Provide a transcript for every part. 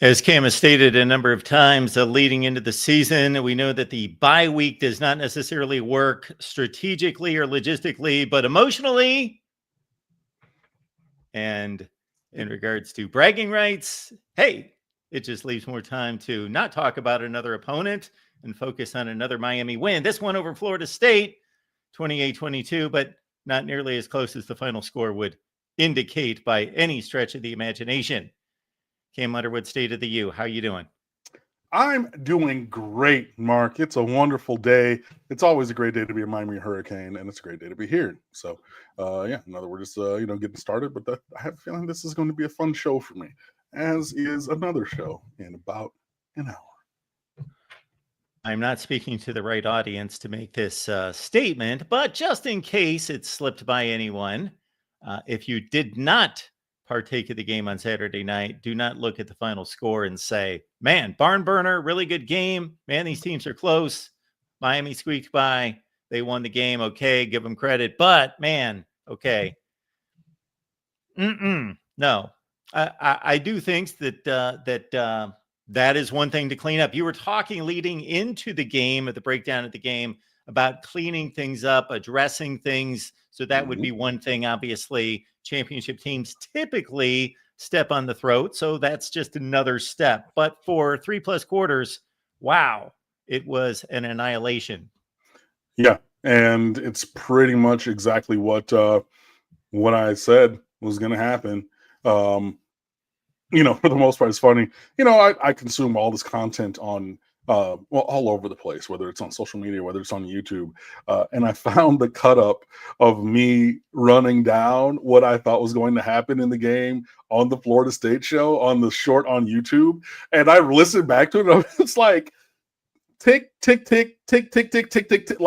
As Cam has stated a number of times leading into the season, we know that the bye week does not necessarily work strategically or logistically, but emotionally. And in regards to bragging rights, hey, it just leaves more time to not talk about another opponent and focus on another Miami win. This one over Florida State, 28-22, but not nearly as close as the final score would indicate by any stretch of the imagination. Cam Underwood, State of the U. How you doing? I'm doing great, Mark. It's a wonderful day. It's always a great day to be a Miami Hurricane, and it's a great day to be here. So, in other words, getting started. But I have a feeling this is going to be a fun show for me, as is another show in about an hour. I'm not speaking to the right audience to make this statement, but just in case it slipped by anyone, if you did not partake of the game on Saturday night, do not look at the final score and say, man, barn burner, really good game. Man, these teams are close. Miami squeaked by. They won the game. Okay, give them credit. But, man, okay. No. I do think that that is one thing to clean up. You were talking leading into the game, at the breakdown of the game, about cleaning things up, addressing things. So that would be one thing. Obviously, championship teams typically step on the throat. So that's just another step. But for 3+ quarters, wow, it was an annihilation. Yeah. And it's pretty much exactly what I said was going to happen. For the most part, it's funny. I consume all this content on all over the place, whether it's on social media, whether it's on YouTube. And I found the cut up of me running down what I thought was going to happen in the game on the Florida State show on the short on YouTube. And I listened back to it. And it's like, tick, tick, tick, tick, tick, tick, tick, tick, tick.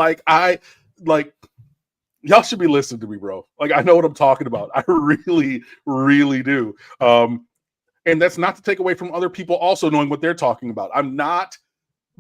Y'all should be listening to me, bro. Like, I know what I'm talking about. I really, really do. And that's not to take away from other people also knowing what they're talking about. I'm not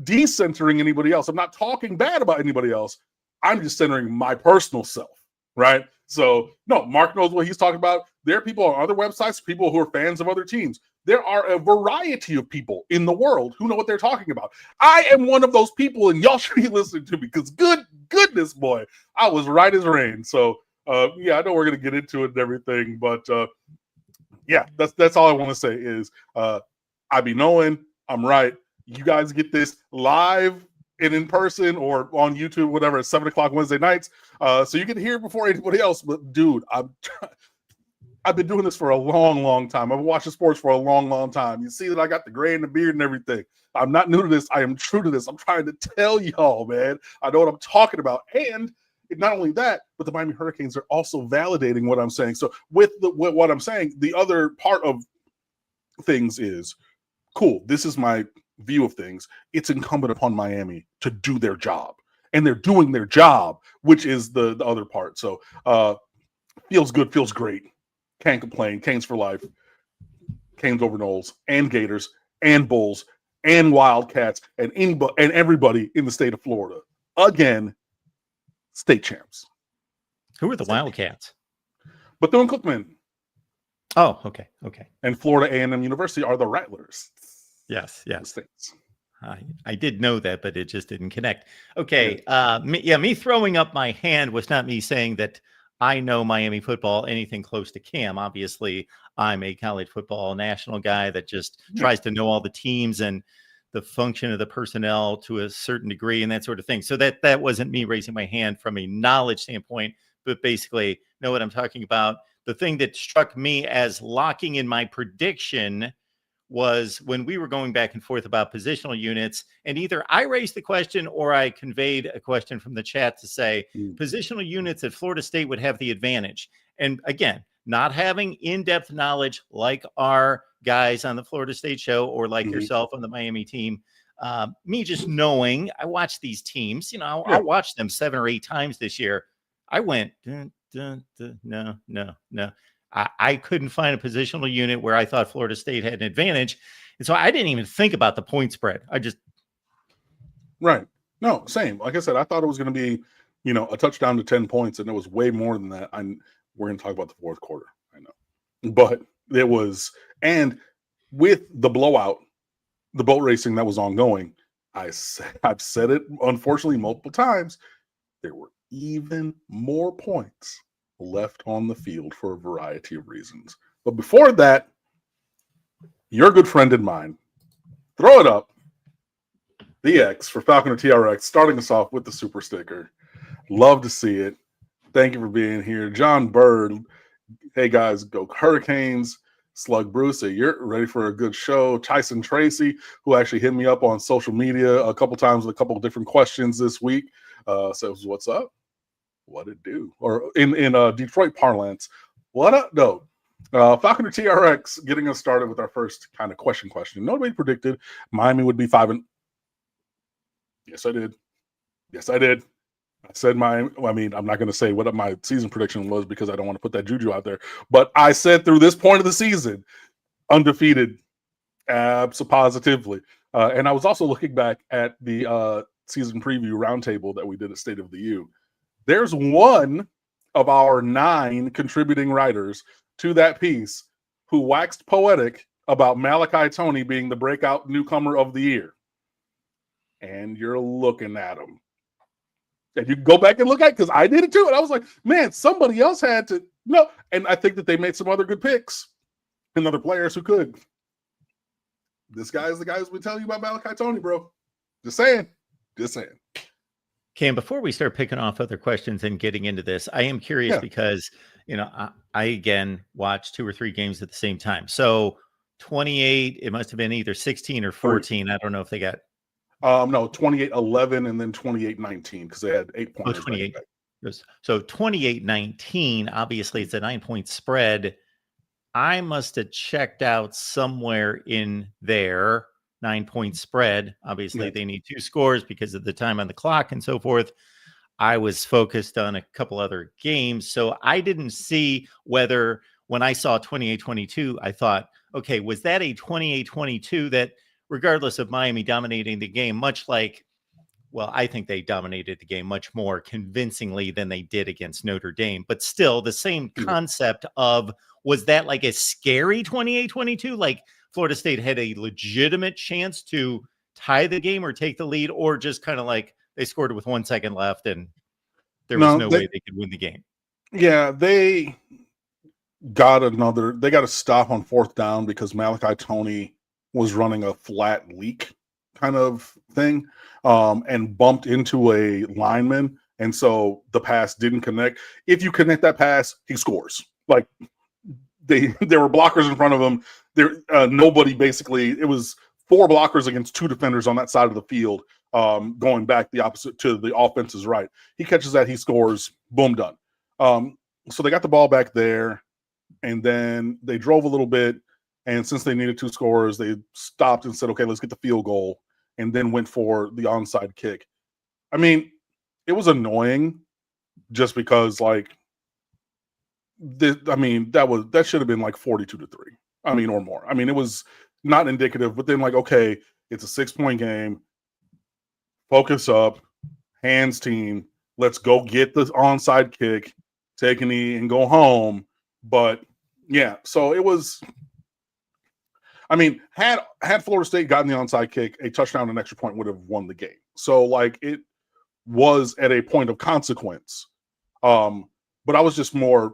decentering anybody else. I'm not talking bad about anybody else. I'm just centering my personal self, right? So, no, Mark knows what he's talking about. There are people on other websites, people who are fans of other teams. There are a variety of people in the world who know what they're talking about. I am one of those people, and y'all should be listening to me because goodness, boy, I was right as rain. So, I know we're going to get into it and everything, but that's all I want to say is I be knowing I'm right. You guys get this live and in person or on YouTube, whatever, at 7:00 Wednesday nights. So you can hear it before anybody else. But dude, I've been doing this for a long, long time. I've been watching sports for a long, long time. You see that I got the gray and the beard and everything. I'm not new to this. I am true to this. I'm trying to tell y'all, man. I know what I'm talking about. And not only that, but the Miami Hurricanes are also validating what I'm saying. So with what I'm saying, the other part of things is, cool, this is my view of things. It's incumbent upon Miami to do their job. And they're doing their job, which is the other part. So feels good, feels great. Can't complain. Canes for life. Canes over Knowles and Gators and Bulls and Wildcats and anybody and everybody in the state of Florida. Again, state champs. Who are the Wildcats? Bethune-Cookman. Oh, okay. And Florida A&M University are the Rattlers. Yes. I did know that, but it just didn't connect. Okay. Me throwing up my hand was not me saying that I know Miami football anything close to Cam. Obviously, I'm a college football national guy that just tries to know all the teams and the function of the personnel to a certain degree and that sort of thing. So that wasn't me raising my hand from a knowledge standpoint, but basically know what I'm talking about. The thing that struck me as locking in my prediction was when we were going back and forth about positional units, and either I raised the question or I conveyed a question from the chat to say positional units at Florida State would have the advantage. And again, not having in-depth knowledge like our guys on the Florida State show or like yourself on the Miami team, me just knowing I watch these teams, I watched them 7 or 8 times this year. I went, no. I couldn't find a positional unit where I thought Florida State had an advantage. And so I didn't even think about the point spread. Right. No, same. Like I said, I thought it was going to be, a touchdown to 10 points, and it was way more than that. We're going to talk about the fourth quarter. I know. But it was, and with the blowout, the boat racing that was ongoing, I've said it unfortunately multiple times, there were even more points left on the field for a variety of reasons. But before that, your good friend and mine, throw it up, the X for Falconer TRX, starting us off with the super sticker. Love to see it. Thank you for being here. John Bird, hey guys, go Hurricanes. Slug Bruce, you're ready for a good show. Tyson Tracy, who actually hit me up on social media a couple times with a couple of different questions this week, says, "What's up? What it do?" Or in Detroit parlance, "What up, though?" Falconer TRX getting us started with our first kind of question. Nobody predicted Miami would be 5-. Yes, I did. I said I'm not going to say what my season prediction was because I don't want to put that juju out there. But I said through this point of the season, undefeated, positively. And I was also looking back at the season preview roundtable that we did at State of the U. There's one of our 9 contributing writers to that piece who waxed poetic about Malachi Toney being the breakout newcomer of the year. And you're looking at him. And you can go back and look at it because I did it too. And I was like, man, somebody else had to. No. And I think that they made some other good picks and other players who could. This guy is the guy who's been telling you about Malachi Toney, bro. Just saying. Cam, before we start picking off other questions and getting into this, I am curious because, I again watched 2 or 3 games at the same time. So 28, it must have been either 16 or 14. I don't know if they got. No, 28-11 and then 28-19 because they had 8 points. 28. So 28-19, obviously it's a 9-point spread. I must have checked out somewhere in there. 9-point spread. Obviously, They need 2 scores because of the time on the clock and so forth. I was focused on a couple other games. So I didn't see whether when I saw 28-22, I thought, okay, was that a 28-22 that regardless of Miami dominating the game, much like, well, I think they dominated the game much more convincingly than they did against Notre Dame, but still the same concept of, was that like a scary 28-22? Like Florida State had a legitimate chance to tie the game or take the lead, or just kind of like they scored it with 1 second left and there was no way they could win the game? Yeah, they got a stop on 4th down because Malachi Toney was running a flat leak kind of thing and bumped into a lineman. And so the pass didn't connect. If you connect that pass, he scores. Like there were blockers in front of him. Nobody basically, it was 4 blockers against 2 defenders on that side of the field going back the opposite to the offense's right. He catches that, he scores, boom, done. So they got the ball back there and then they drove a little bit. And since they needed 2 scores, they stopped and said, okay, let's get the field goal, and then went for the onside kick. I mean, it was annoying just because, like, that should have been like 42-3. I mean, or more. I mean, it was not indicative, but then like, okay, it's a 6-point game. Focus up, hands team. Let's go get the onside kick, take a knee, and go home. But yeah, so it was. I mean, had Florida State gotten the onside kick, a touchdown and an extra point would have won the game. So, like, it was at a point of consequence. But I was just more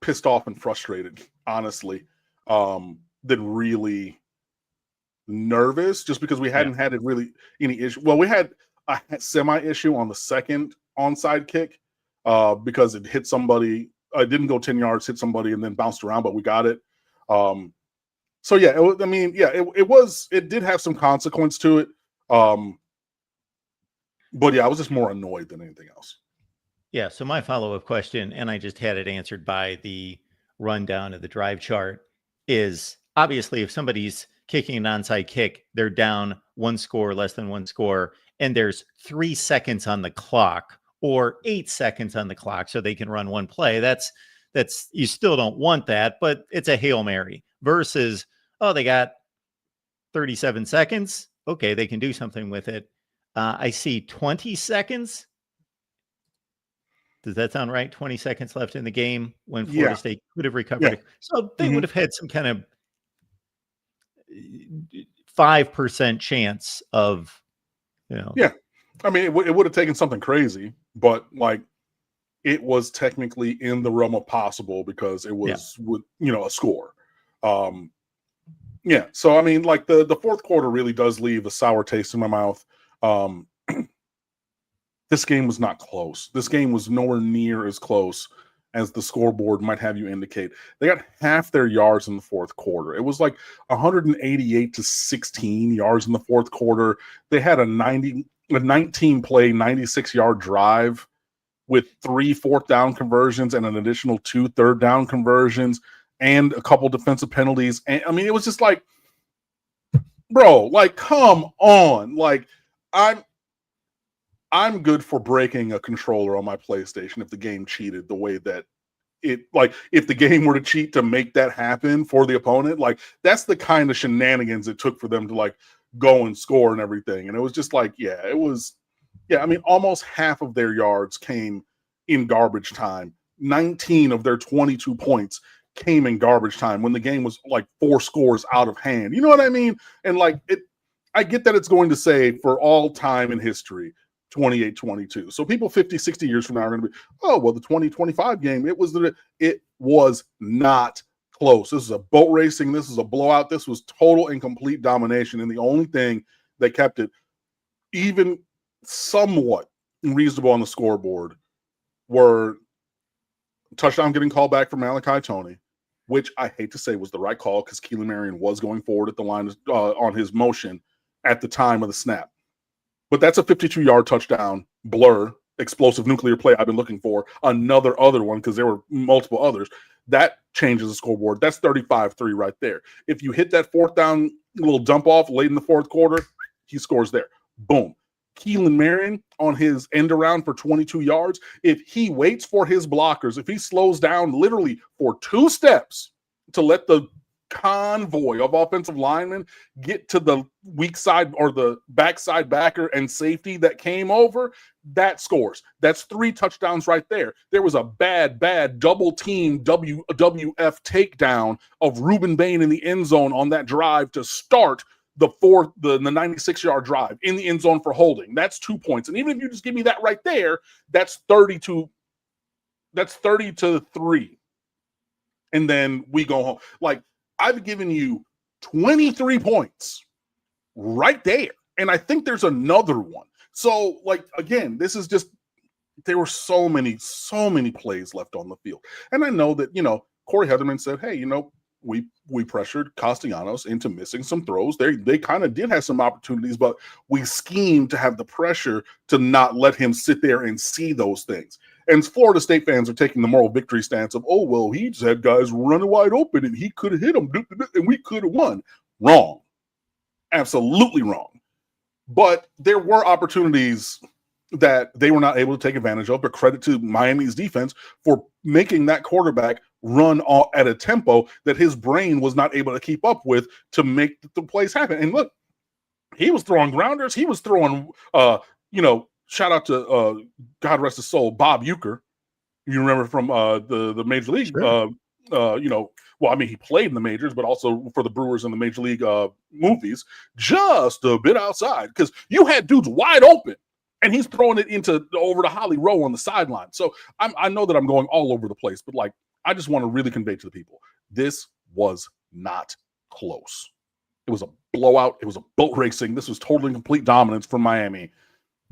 pissed off and frustrated, honestly, than really nervous, just because we hadn't had really any issue. Well, we had a semi-issue on the second onside kick because it hit somebody. It didn't go 10 yards, hit somebody, and then bounced around, but we got it. So yeah, it did have some consequence to it. But yeah, I was just more annoyed than anything else. Yeah. So my follow-up question, and I just had it answered by the rundown of the drive chart, is obviously if somebody's kicking an onside kick, they're down 1 score, less than 1 score, and there's 3 seconds on the clock or 8 seconds on the clock so they can run 1 play. That's you still don't want that, but it's a Hail Mary versus, oh, they got 37 seconds. Okay, they can do something with it. I see 20 seconds. Does that sound right? 20 seconds left in the game when Florida State could have recovered. So they would have had some kind of 5% chance of, Yeah. I mean, it would have taken something crazy, but like it was technically in the realm of possible because it was with, a score. Yeah. So, I mean, like the fourth quarter really does leave a sour taste in my mouth. This game was not close. This game was nowhere near as close as the scoreboard might have you indicate. They got half their yards in the fourth quarter. It was like 188-16 yards in the fourth quarter. They had a 19 play, 96-yard drive with 3 fourth down conversions and an additional 2 third down conversions and a couple defensive penalties. And I mean, it was just like, bro, like, come on. Like, I'm good for breaking a controller on my PlayStation if the game cheated the way that if the game were to cheat to make that happen for the opponent, like that's the kind of shenanigans it took for them to like go and score and everything. And it was just like, I mean, almost half of their yards came in garbage time. 19 of their 22 points came in garbage time when the game was like 4 scores out of hand. You know what I mean? And like I get that it's going to say for all time in history, 28-22. So people 50, 60 years from now are going to be, oh, well, the 2025 game, it was not close. This is a boat racing. This is a blowout. This was total and complete domination. And the only thing that kept it even somewhat reasonable on the scoreboard were touchdown getting called back from Malachi Toney, which I hate to say was the right call because Keelan Marion was going forward at the line on his motion at the time of the snap. But that's a 52-yard touchdown, blur, explosive nuclear play I've been looking for. Another other one because there were multiple others. That changes the scoreboard. That's 35-3 right there. If you hit that fourth down little dump off late in the fourth quarter, he scores there. Boom. Keelan Marion on his end around for 22 yards. If he waits for his blockers, if he slows down literally for 2 steps to let the convoy of offensive linemen get to the weak side or the backside backer and safety that came over, that scores. That's 3 touchdowns right there. There was a bad double team WWF takedown of Reuben Bain in the end zone on that drive to start the 96-yard drive in the end zone for holding. That's 2 points. And even if you just give me that right there, that's 30-3. And then we go home. Like, I've given you 23 points right there. And I think there's another one. So, like, again, this is just, there were so many plays left on the field. And I know that, Corey Heatherman said, hey, we pressured Castellanos into missing some throws. They kind of did have some opportunities, but we schemed to have the pressure to not let him sit there and see those things. And Florida State fans are taking the moral victory stance of, oh, well, he just had guys running wide open and he could have hit them and we could have won. Wrong. Absolutely wrong. But there were opportunities that they were not able to take advantage of, but credit to Miami's defense for making that quarterback run at a tempo that his brain was not able to keep up with to make the plays happen. And look, he was throwing grounders. He was throwing, shout out to God rest his soul, Bob Uecker. You remember from the Major League, Sure. well, I mean, he played in the majors, but also for the Brewers in the Major League movies, just a bit outside because you had dudes wide open and he's throwing it over to Holly Rowe on the sideline. So I know that I'm going all over the place, but like, I just want to really convey to the people, this was not close. It was a blowout. It was a boat racing. This was totally complete dominance from Miami.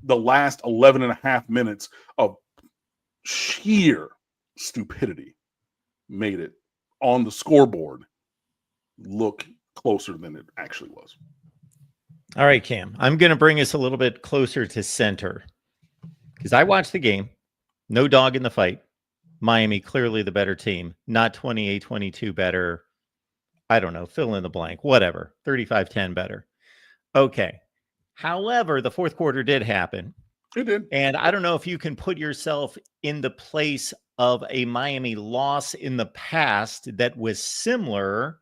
The last 11 and a half minutes of sheer stupidity made it on the scoreboard look closer than it actually was. All right, Cam, I'm going to bring us a little bit closer to center because I watched the game. No dog in the fight. Miami, clearly the better team, not 28-22 better. I don't know, fill in the blank, whatever, 35-10 better. Okay. However, the fourth quarter did happen. It did. And I don't know if you can put yourself in the place of a Miami loss in the past that was similar,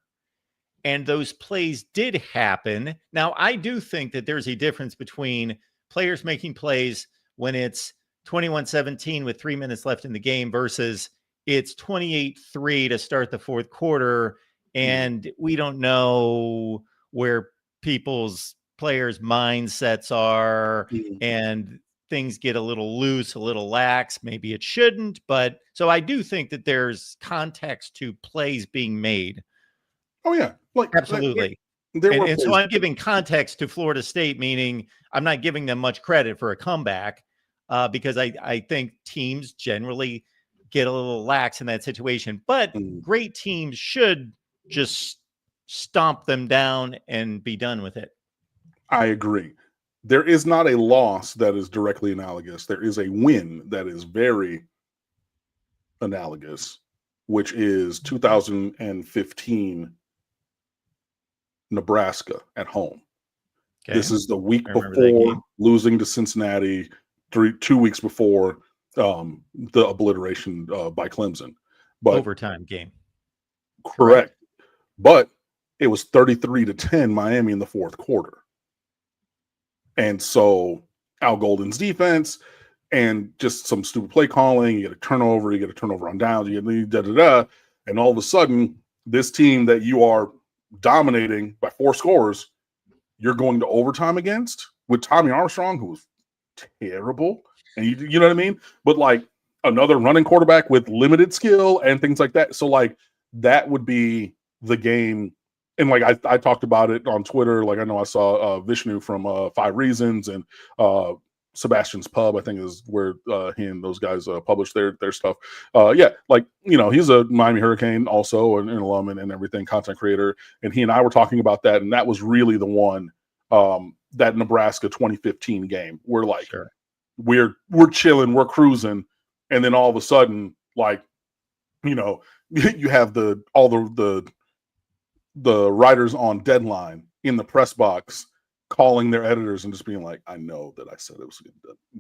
and those plays did happen. Now, I do think that there's a difference between players making plays when it's 21-17 with 3 minutes left in the game versus it's 28-3 to start the fourth quarter, and we don't know where people's players' mindsets are, Mhm. and things get a little loose, a little lax. Maybe it shouldn't, but so I do think that there's context to plays being made. Oh yeah, like Absolutely. there were And so plays. I'm giving context to Florida State, meaning I'm not giving them much credit for a comeback, because I think teams generally get a little lax in that situation. But Mhm. great teams should just stomp them down and be done with it. I agree. There is not a loss that is directly analogous. There is a win that is very analogous, which is 2015 Nebraska at home. Okay. This is the week I remember that before game. losing to Cincinnati, 2 weeks before the obliteration by Clemson. But Overtime game. Correct? correct. But it was 33-10 Miami in the fourth quarter. And so Al Golden's defense and just some stupid play calling, you get a turnover on downs, you get da da da, and all of a sudden, this team that you are dominating by 4 scores, you're going to overtime against with Tommy Armstrong, who was terrible, and you know what I mean? But like another running quarterback with limited skill and things like that. So like that would be the game. And like I talked about it on Twitter. Like I know I saw Vishnu from 5 Reasons and Sebastian's Pub, I think is where he and those guys publish their stuff. Yeah, like he's a Miami Hurricane also, an alum and everything, content creator. And he and I were talking about that, and that was really the one, that Nebraska 2015 game where like Sure. we're chilling, we're cruising, and then all of a sudden, like you have all the writers on Deadline in the press box calling their editors and just being like, I know that I said it was good,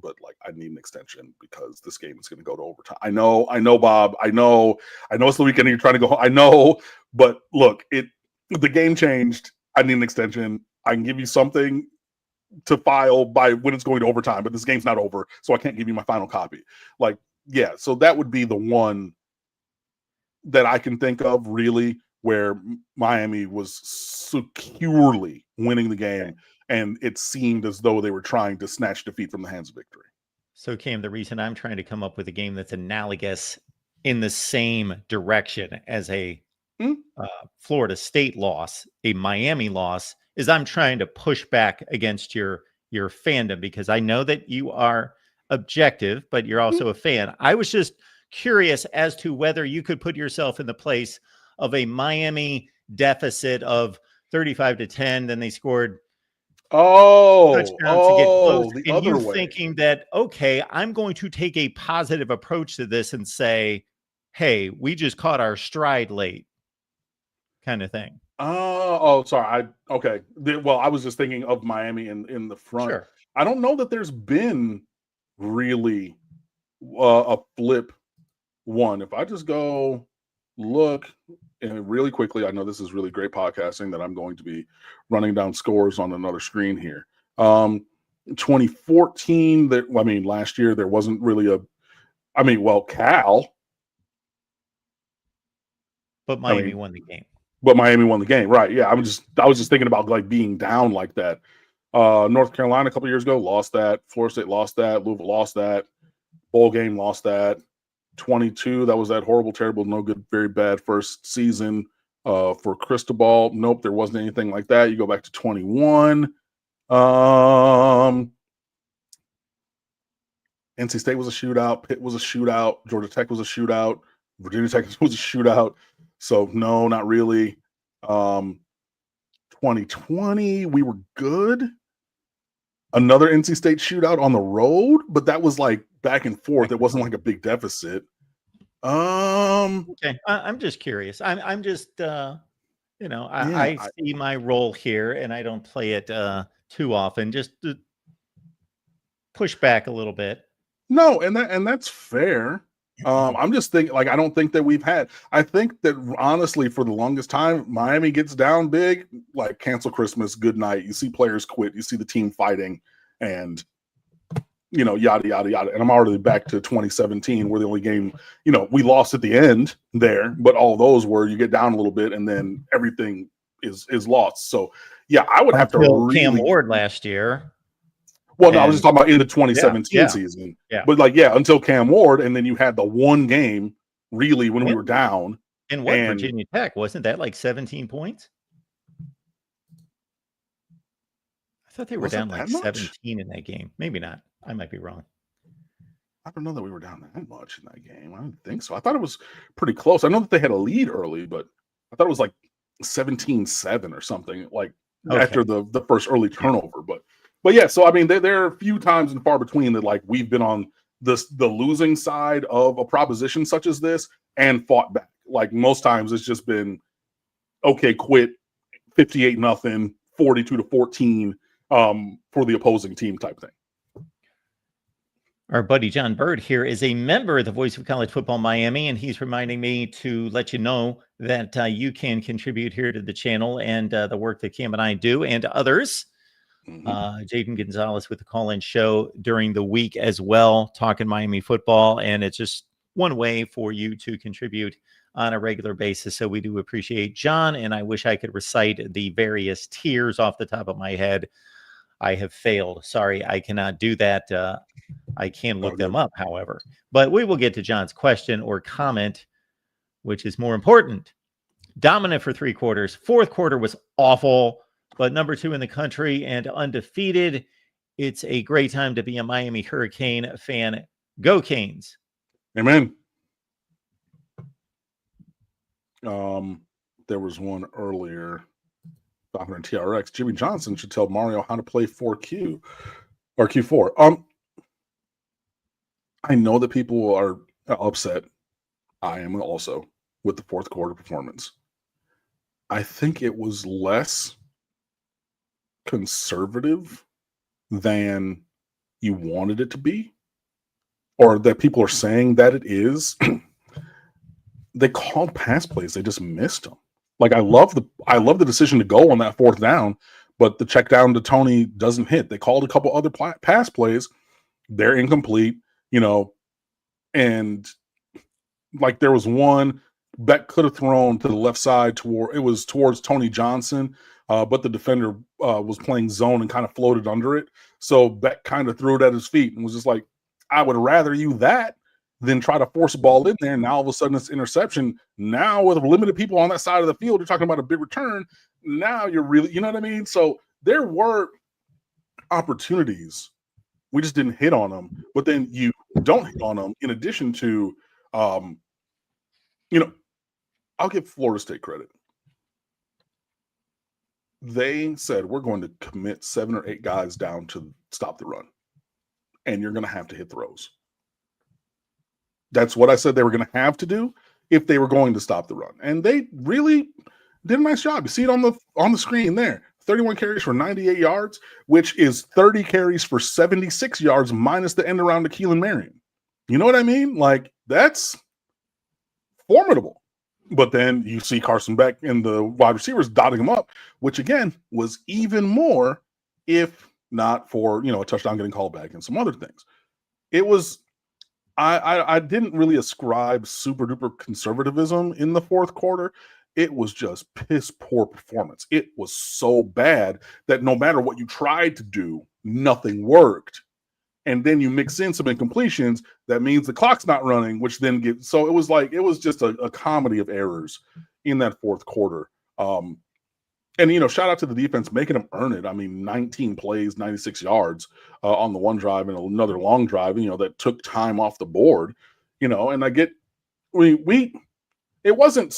but like I need an extension because this game is going to go to overtime. I know, Bob. I know it's the weekend and you're trying to go home. I know, but look, the game changed. I need an extension. I can give you something to file by when it's going to overtime, but this game's not over, so I can't give you my final copy. Like, yeah, so that would be the one that I can think of really where Miami was securely winning the game, and it seemed as though they were trying to snatch defeat from the hands of victory. So, Cam, the reason I'm trying to come up with a game that's analogous in the same direction as a Florida State loss, a Miami loss, is I'm trying to push back against your fandom, because I know that you are objective, but you're also a fan. I was just curious as to whether you could put yourself in the place of a Miami deficit of 35-10, then they scored touchdown to get close, The and other you way. thinking that, okay, I'm going to take a positive approach to this and say, hey, we just caught our stride late, kind of thing. Sorry. Okay. Well, I was just thinking of Miami in the front. Sure. I don't know that there's been really a flip one. If I just go look and really quickly, I know this is really great podcasting that I'm going to be running down scores on another screen here. 2014, last year there wasn't really Cal. But Miami won the game. But Miami won the game, right? Yeah, I was just thinking about like being down like that. North Carolina a couple years ago lost that. Florida State lost that. Louisville lost that. Bowl game lost that. 22, that was that horrible, terrible, no good, very bad first season for Cristobal. Nope, there wasn't anything like that. You go back to 21. NC State was a shootout. Pitt was a shootout. Georgia Tech was a shootout. Virginia Tech was a shootout. So no, not really. 2020, we were good. Another NC State shootout on the road, but that was like back and forth. It wasn't like a big deficit. Okay, I'm just curious. I'm just I see my role here, and I don't play it too often. Just to push back a little bit. No, and that's fair. I'm just thinking, like, I don't think that I think that honestly, for the longest time, Miami gets down big, like cancel Christmas, good night. You see players quit, you see the team fighting, and yada yada yada. And I'm already back to 2017, where the only game, we lost at the end there, but all those were you get down a little bit and then everything is lost. So Yeah, I would have to Until Cam really. Ward last year. Well, no, I was just And talking about in the 2017 yeah. season. Yeah. But like, yeah, until Cam Ward, and then you had the one game really when we were And down. and what, And Virginia Tech, wasn't that like 17 points? I thought they were was it down like that much? 17 in that game. Maybe not. I might be wrong. I don't know that we were down that much in that game. I don't think so. I thought it was pretty close. I know that they had a lead early, but I thought it was like 17-7 or something, like after Okay. the first early turnover. But yeah, so I mean, there are a few times and far between that like we've been on the losing side of a proposition such as this and fought back. Like most times it's just been okay, quit 58-0, 42-14 for the opposing team type thing. Our buddy John Bird here is a member of the Voice of College Football Miami, and he's reminding me to let you know that you can contribute here to the channel and the work that Cam and I do and others. Jaden Gonzalez with the call-in show during the week as well, talking Miami football, and it's just one way for you to contribute on a regular basis. So we do appreciate John, and I wish I could recite the various tiers off the top of my head. I have failed. Sorry, I cannot do that. I can look them up, however. But we will get to John's question or comment, which is more important. Dominant for 3 quarters. Fourth quarter was awful, but number 2 in the country and undefeated. It's a great time to be a Miami Hurricane fan. Go Canes. Amen. There was one earlier. Talking to TRX, Jimmy Johnson should tell Mario how to play 4Q or Q4. I know that people are upset. I am also with the fourth quarter performance. I think it was less conservative than you wanted it to be, or that people are saying that it is. They called pass plays, they just missed them. Like I love the decision to go on that fourth down, but the check down to Tony doesn't hit. They called a couple other pass plays, they're incomplete, and like there was one Beck could have thrown to the left side towards Tony Johnson, but the defender was playing zone and kind of floated under it. So Beck kind of threw it at his feet and was just like, I would rather you that than try to force a ball in there. Now all of a sudden it's interception. Now with limited people on that side of the field, you're talking about a big return. Now you're really, you know what I mean? So there were opportunities. We just didn't hit on them. But then you don't hit on them in addition to, I'll give Florida State credit. They said, we're going to commit 7 or 8 guys down to stop the run. And you're going to have to hit throws. That's what I said they were going to have to do if they were going to stop the run. And they really did a nice job. You see it on the screen there. 31 carries for 98 yards, which is 30 carries for 76 yards minus the end around to Keelan Marion. You know what I mean? Like, that's formidable. But then you see Carson Beck and the wide receivers dotting him up, which again was even more if not for, a touchdown getting called back and some other things. It was, I didn't really ascribe super duper conservatism in the fourth quarter. It was just piss poor performance. It was so bad that no matter what you tried to do, nothing worked. And then you mix in some incompletions. That means the clock's not running, which then gives. So it was just a comedy of errors in that fourth quarter. And shout out to the defense making them earn it. I mean, 19 plays, 96 yards on the one drive and another long drive, that took time off the board, and I get, it wasn't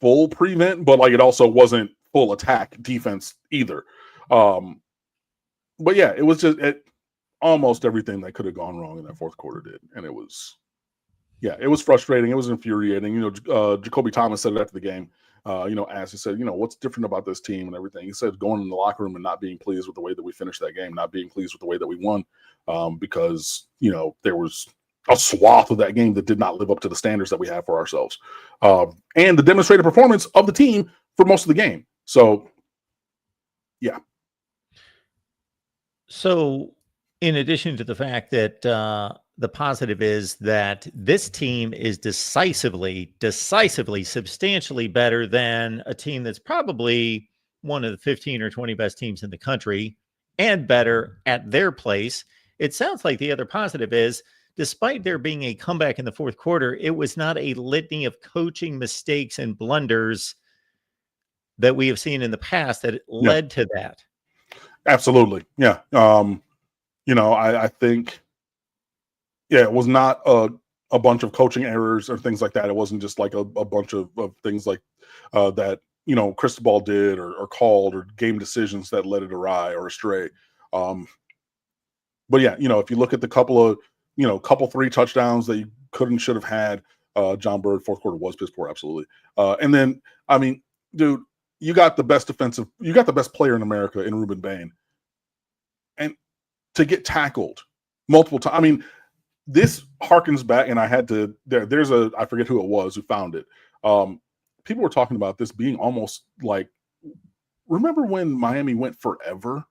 full prevent, but like it also wasn't full attack defense either. But yeah, it was just almost everything that could have gone wrong in that fourth quarter did. And it was frustrating. It was infuriating. Jacoby Thomas said it after the game. As he said, what's different about this team and everything. He said going in the locker room and not being pleased with the way that we finished that game, not being pleased with the way that we won, because, there was a swath of that game that did not live up to the standards that we have for ourselves. And the demonstrated performance of the team for most of the game. So, yeah. So, in addition to the fact that the positive is that this team is decisively, substantially better than a team that's probably one of the 15 or 20 best teams in the country and better at their place. It sounds like the other positive is, despite there being a comeback in the fourth quarter, it was not a litany of coaching mistakes and blunders that we have seen in the past that led to that. Absolutely. Yeah. I think, it was not a bunch of coaching errors or things like that. It wasn't just like a bunch of things like that, Cristobal did or called or game decisions that led it awry or astray. But yeah, if you look at the couple 3 touchdowns that you could and should have had, John Bird, fourth quarter was piss poor. Absolutely. And then, dude, you got the best player in America in Ruben Bain. And to get tackled multiple times, this harkens back, and I had to, I forget who it was who found it. People were talking about this being almost like, remember when Miami went forever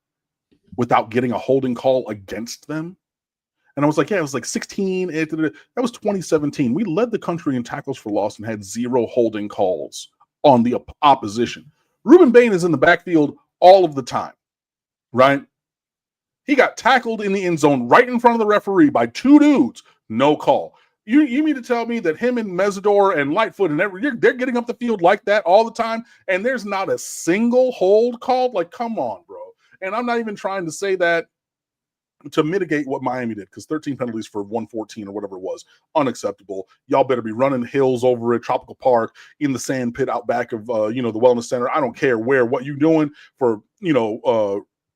without getting a holding call against them? And I was like, yeah, it was like 16. That was 2017. We led the country in tackles for loss and had 0 holding calls on the opposition. Ruben Bain is in the backfield all of the time, right? He got tackled in the end zone right in front of the referee by 2 dudes. No call. You mean to tell me that him and Mesidor and Lightfoot and they're getting up the field like that all the time, and there's not a single hold called? Like, come on, bro. And I'm not even trying to say that to mitigate what Miami did, because 13 penalties for 114 or whatever it was, unacceptable. Y'all better be running hills over at Tropical Park, in the sand pit out back of the Wellness Center. I don't care what you doing for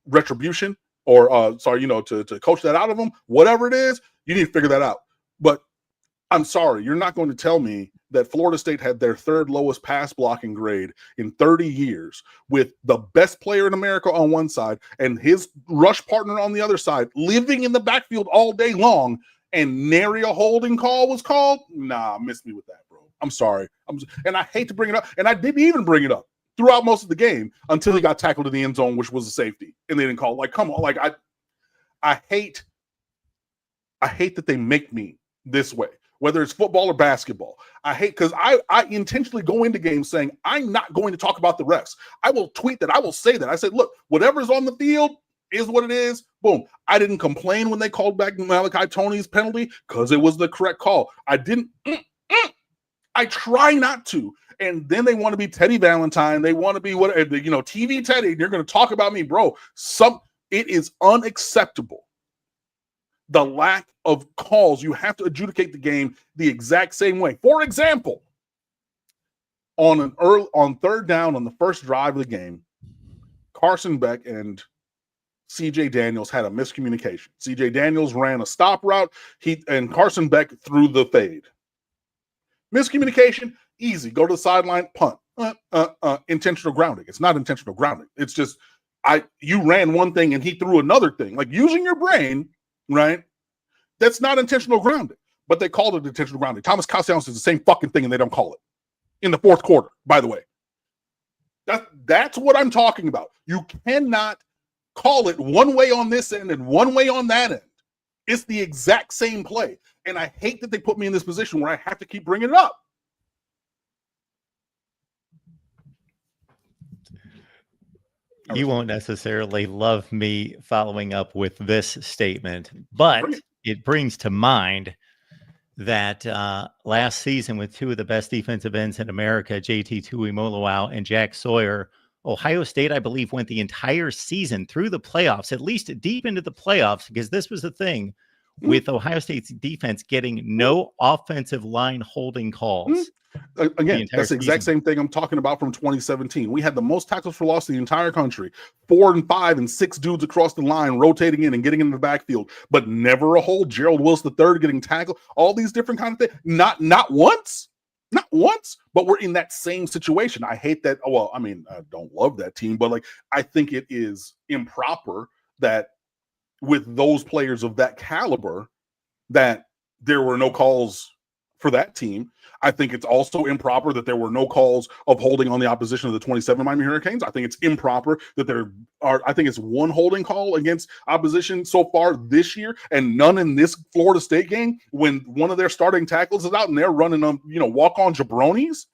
retribution or to coach that out of them. Whatever it is, you need to figure that out. But I'm sorry, you're not going to tell me that Florida State had their 3rd lowest pass blocking grade in 30 years with the best player in America on one side and his rush partner on the other side, living in the backfield all day long, and nary a holding call was called? Nah, miss me with that, bro. I'm sorry. And I hate to bring it up, and I didn't even bring it up throughout most of the game until he got tackled in the end zone, which was a safety, and they didn't call. Like, come on. Like, I hate that they make me this way, whether it's football or basketball. I hate, because I intentionally go into games saying I'm not going to talk about the refs. I will tweet that. I will say that. I said, look, whatever's on the field is what it is. Boom. I didn't complain when they called back Malachi Tony's penalty because it was the correct call. I didn't. I try not to. And then they want to be Teddy Valentine. They want to be TV Teddy. And you're going to talk about me, bro. It is unacceptable. The lack of calls. You have to adjudicate the game the exact same way. For example, on 3rd down on the first drive of the game, Carson Beck and CJ Daniels had a miscommunication. CJ Daniels ran a stop route. And Carson Beck threw the fade. Miscommunication, easy. Go to the sideline, punt. Intentional grounding. It's not intentional grounding. It's just you ran one thing and he threw another thing. Like, using your brain, right? That's not intentional grounding, but they called it intentional grounding. Thomas Castellanos is the same fucking thing, and they don't call it in the fourth quarter, by the way. That's what I'm talking about. You cannot call it one way on this end and one way on that end. It's the exact same play, and I hate that they put me in this position where I have to keep bringing it up. You won't necessarily love me following up with this statement, but it brings to mind that last season, with 2 of the best defensive ends in America, JT Tuimoloau and Jack Sawyer, Ohio State, I believe, went the entire season through the playoffs, at least deep into the playoffs, because this was the thing with Ohio State's defense getting no offensive line holding calls. Again, that's the exact same thing I'm talking about from 2017. We had the most tackles for loss in the entire country, 4 and 5 and 6 dudes across the line rotating in and getting into the backfield, but never a hold. Gerald Wills III getting tackled, all these different kind of things. Not once, but we're in that same situation. I hate that. Well, I don't love that team, but like, I think it is improper that with those players of that caliber, that there were no calls for that team. I think it's also improper that there were no calls of holding on the opposition of the 27 Miami Hurricanes. I think it's improper that I think it's 1 holding call against opposition so far this year, and none in this Florida State game when one of their starting tackles is out and they're running walk-on jabronis.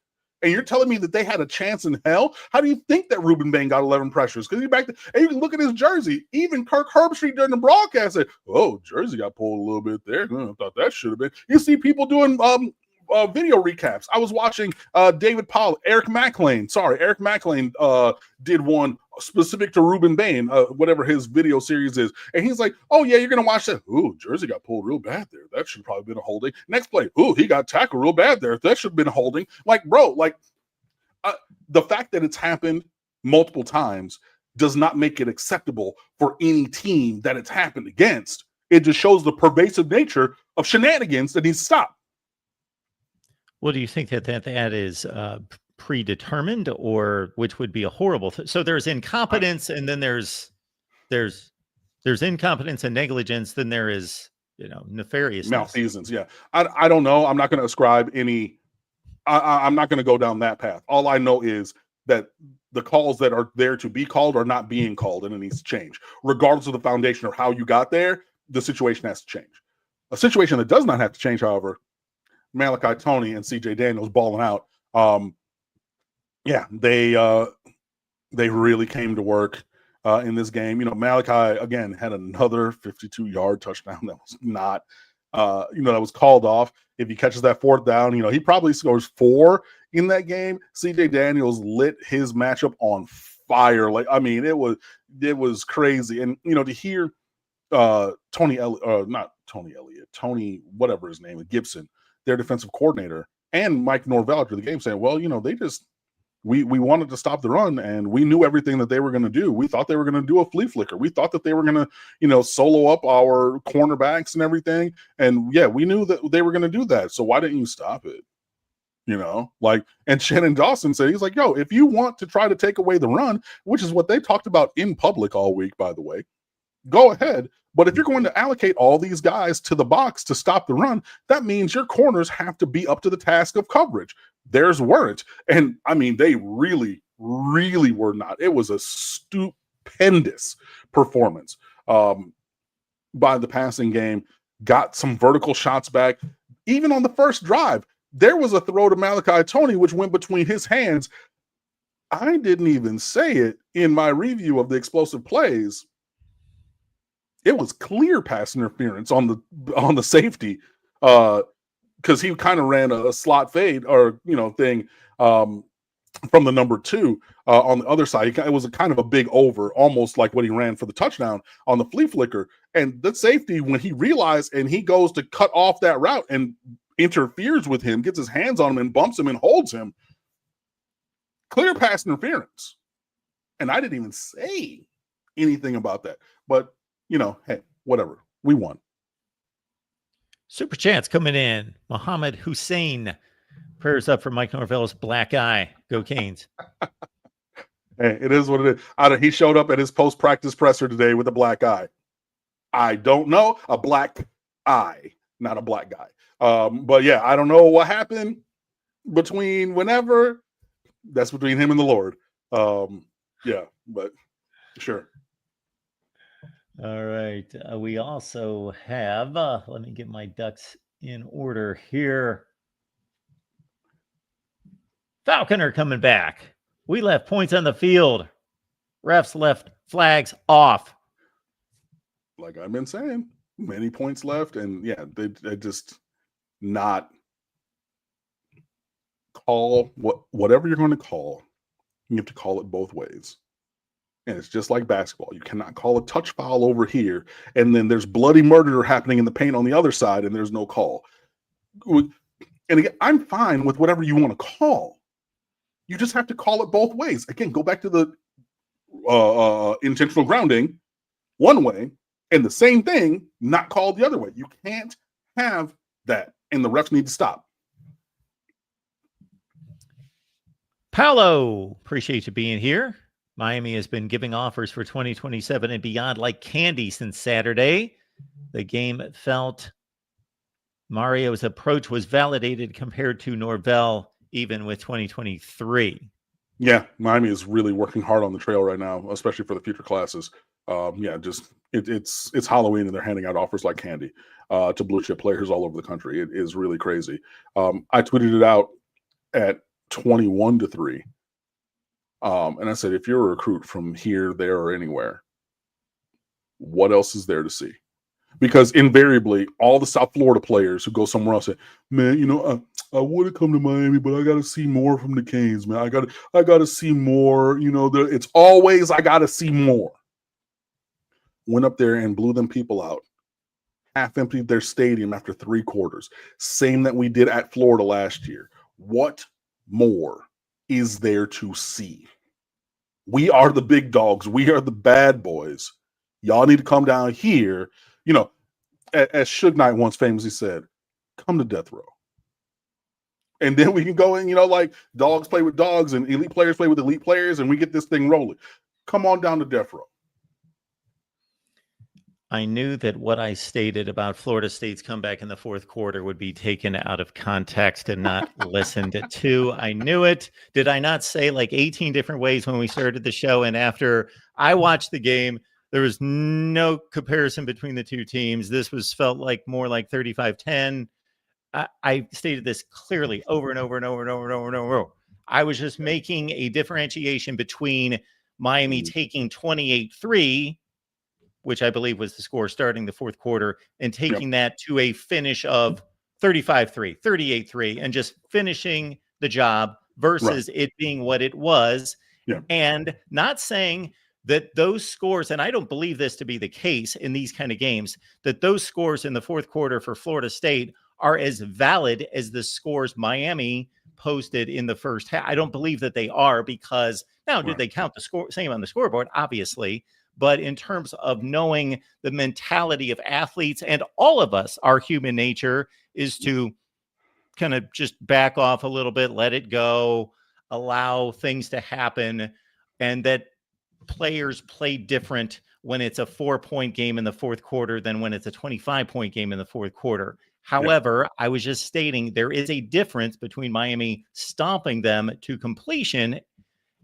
And you're telling me that they had a chance in hell? How do you think that Ruben Bain got 11 pressures? Because back there, and you can look at his jersey. Even Kirk Herbstreit during the broadcast said, "Oh, jersey got pulled a little bit there. I thought that should have been." You see people doing video recaps. I was watching David Powell, Eric McLean did one specific to Ruben Bain, whatever his video series is. And he's like, "Oh, yeah, you're going to watch that. Ooh, jersey got pulled real bad there. That should probably been a holding. Next play. Ooh, he got tackled real bad there. That should have been a holding." Like, bro, the fact that it's happened multiple times does not make it acceptable for any team that it's happened against. It just shows the pervasive nature of shenanigans that needs to stop. Well, do you think that is predetermined, or which would be a horrible so there's incompetence, and then there's incompetence and negligence, then there is nefarious malfeasance. Yeah, I don't know. I'm not going to ascribe any. I'm not going to go down that path. All I know is that the calls that are there to be called are not being called, and it needs to change, regardless of the foundation or how you got there. The situation has to change. A situation that does not have to change, however, Malachi Tony and CJ Daniels balling out. They really came to work in this game. Malachi again had another 52-yard touchdown that was not, that was called off. If he catches that fourth down, he probably scores 4 in that game. CJ Daniels lit his matchup on fire. It was crazy. And to hear Tony whatever his name is, Gibson, their defensive coordinator, and Mike Norvell after the game saying, well, we wanted to stop the run, and we knew everything that they were going to do. We thought they were going to do a flea flicker. We thought that they were going to, solo up our cornerbacks and everything. And yeah, we knew that they were going to do that. So why didn't you stop it? And Shannon Dawson said, he's like, yo, if you want to try to take away the run, which is what they talked about in public all week, by the way, go ahead. But if you're going to allocate all these guys to the box to stop the run, that means your corners have to be up to the task of coverage. Theirs weren't. And they really, really were not. It was a stupendous performance by the passing game. Got some vertical shots back. Even on the first drive, there was a throw to Malachi Tony, which went between his hands. I didn't even say it in my review of the explosive plays. It was clear pass interference on the safety, because he kind of ran a slot fade or thing from the number 2 on the other side. It was a kind of a big over, almost like what he ran for the touchdown on the flea flicker. And the safety, when he realized and he goes to cut off that route and interferes with him, gets his hands on him and bumps him and holds him. Clear pass interference. And I didn't even say anything about that. But hey, whatever. We won. Super chats coming in. Mohammed Hussein. Prayers up for Mike Norvell's black eye. Go Canes. Hey, it is what it is. He showed up at his post-practice presser today with a black eye. I don't know. A black eye, not a black guy. But yeah, I don't know what happened between whenever. That's between him and the Lord. Yeah, but sure. All right. We also have, let me get my ducks in order here. Falconer coming back. We left points on the field. Refs left flags off. Like I've been saying, many points left. And yeah, they just not call whatever you're going to call. You have to call it both ways. And it's just like basketball. You cannot call a touch foul over here, and then there's bloody murder happening in the paint on the other side, and there's no call. And again, I'm fine with whatever you want to call. You just have to call it both ways. Again, go back to the intentional grounding one way, and the same thing not called the other way. You can't have that, and the refs need to stop. Paolo, appreciate you being here. Miami has been giving offers for 2027 and beyond like candy since Saturday. The game felt Mario's approach was validated compared to Norvell, even with 2023. Yeah, Miami is really working hard on the trail right now, especially for the future classes. It's Halloween and they're handing out offers like candy to blue chip players all over the country. It is really crazy. I tweeted it out at 21-3. And I said, if you're a recruit from here, there, or anywhere, what else is there to see? Because invariably, all the South Florida players who go somewhere else say, man, I would have come to Miami, but I got to see more from the Canes, man. I got to see more. It's always, I got to see more. Went up there and blew them people out. Half emptied their stadium after 3 quarters. Same that we did at Florida last year. What more is there to see? We are the big dogs. We are the bad boys. Y'all need to come down here. As Suge Knight once famously said, come to death row. And then we can go in, like dogs play with dogs and elite players play with elite players, and we get this thing rolling. Come on down to death row. I knew that what I stated about Florida State's comeback in the fourth quarter would be taken out of context and not listened to. I knew it. Did I not say like 18 different ways when we started the show? And after I watched the game, there was no comparison between the two teams. This felt like more like 35-10. I stated this clearly over and over and over and over and over and over. I was just making a differentiation between Miami taking 28-3, which I believe was the score starting the fourth quarter, and taking that to a finish of 35-3, 38-3, and just finishing the job versus it being what it was. Yeah. And not saying that those scores, and I don't believe this to be the case in these kind of games, that those scores in the fourth quarter for Florida State are as valid as the scores Miami posted in the first half. I don't believe that they are, because now, did they count the score same on the scoreboard? Obviously. But in terms of knowing the mentality of athletes, and all of us, our human nature is to kind of just back off a little bit, let it go, allow things to happen, and that players play different when it's a 4-point game in the fourth quarter than when it's a 25-point game in the fourth quarter. However, I was just stating there is a difference between Miami stomping them to completion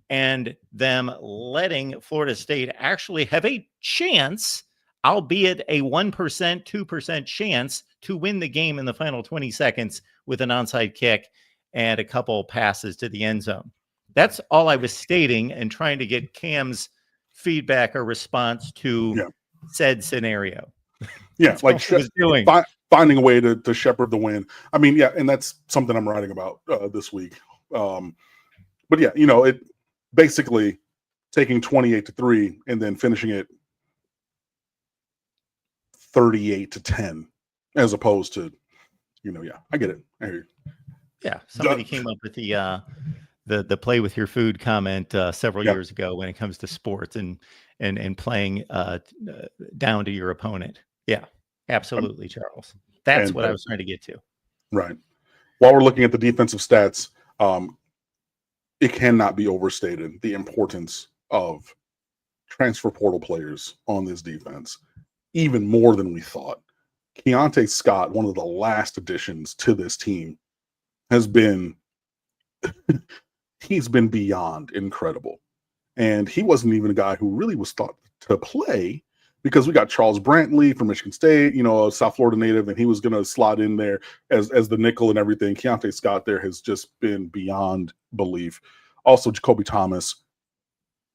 and them letting Florida State actually have a chance, albeit a 1%, 2% chance, to win the game in the final 20 seconds with an onside kick and a couple passes to the end zone. That's all I was stating and trying to get Cam's feedback or response to said scenario. Yeah, like finding a way to shepherd the win. I mean, and that's something I'm writing about this week. But yeah, it basically taking 28-3 and then finishing it 38-10, as opposed to, I get it. I hear you. Yeah, somebody came up with the play with your food comment several years ago when it comes to sports and playing down to your opponent. Yeah, absolutely, Charles. That's what I was trying to get to. Right. While we're looking at the defensive stats, it cannot be overstated the importance of transfer portal players on this defense, even more than we thought. Keontae Scott, one of the last additions to this team, has been he's been beyond incredible. And he wasn't even a guy who really was thought to play, because we got Charles Brantley from Michigan State, a South Florida native, and he was going to slot in there as the nickel and everything. Keontae Scott there has just been beyond belief. Also, Jacoby Thomas,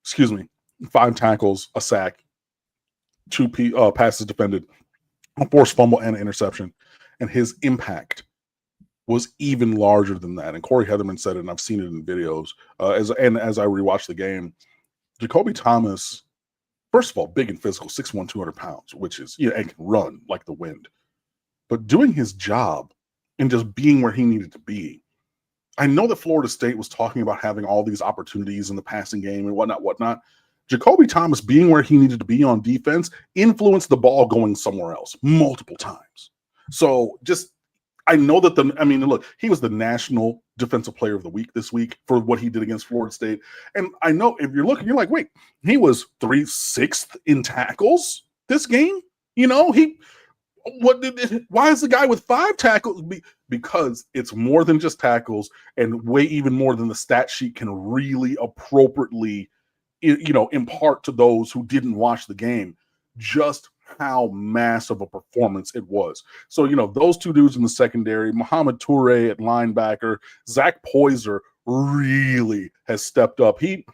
5 tackles, a sack, 2 passes defended, a forced fumble, and an interception. And his impact was even larger than that. And Corey Heatherman said it, and I've seen it in videos. As I rewatched the game, Jacoby Thomas, first of all, big and physical, 6'1", 200 pounds, which is, and can run like the wind. But doing his job and just being where he needed to be. I know that Florida State was talking about having all these opportunities in the passing game and whatnot. Jacoby Thomas being where he needed to be on defense influenced the ball going somewhere else multiple times. So I know that look, he was the National Defensive Player of the Week this week for what he did against Florida State. And I know if you're looking, you're like, wait, he was 6th in tackles this game? Why is the guy with 5 tackles? Because it's more than just tackles, and way even more than the stat sheet can really appropriately, impart to those who didn't watch the game, just how massive a performance it was. So, those 2 dudes in the secondary, Muhammad Toure at linebacker, Zach Poyser really has stepped up. He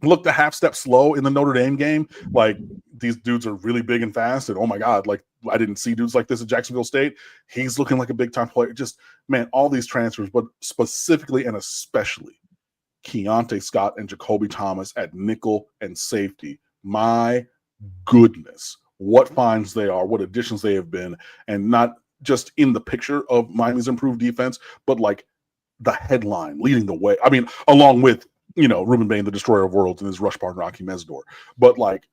looked a half step slow in the Notre Dame game. Like, these dudes are really big and fast, and oh my God, like, I didn't see dudes like this at Jacksonville State. He's looking like a big time player. Just, man, all these transfers, but specifically and especially Keontae Scott and Jacoby Thomas at nickel and safety. My goodness, what finds they are, what additions they have been, and not just in the picture of Miami's improved defense, but like the headline leading the way. I mean, along with, Ruben Bain, the destroyer of worlds, and his rush partner, Rocky Mesdor. But like,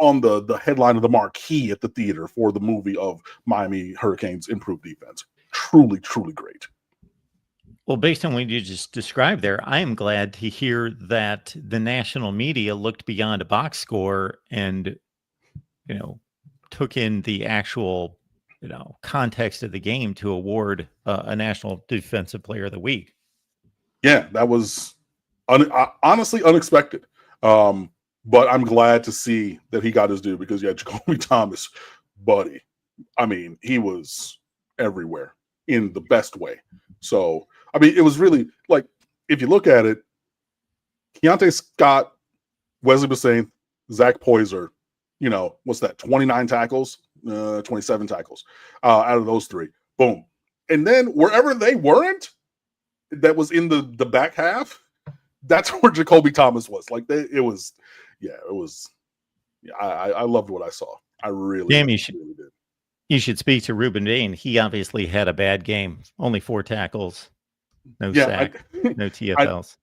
on the headline of the marquee at the theater for the movie of Miami Hurricanes improved defense. Truly, truly great. Well, based on what you just described there, I am glad to hear that the national media looked beyond a box score and, took in the actual, context of the game to award a National Defensive Player of the Week. Yeah, that was honestly unexpected. But I'm glad to see that he got his due because, Jacoby Thomas, buddy, I mean, he was everywhere in the best way. So, I mean, it was really, like, if you look at it, Keontae Scott, Wesley Bissainthe, Zach Poyser, what's that, 29 tackles, 27 tackles out of those three. Boom. And then wherever they weren't, that was in the back half, that's where Jacoby Thomas was. Like, I loved what I saw. I really, Damn, really did. You should speak to Ruben Bain. He obviously had a bad game. Only 4 tackles, no sack, no TFLs.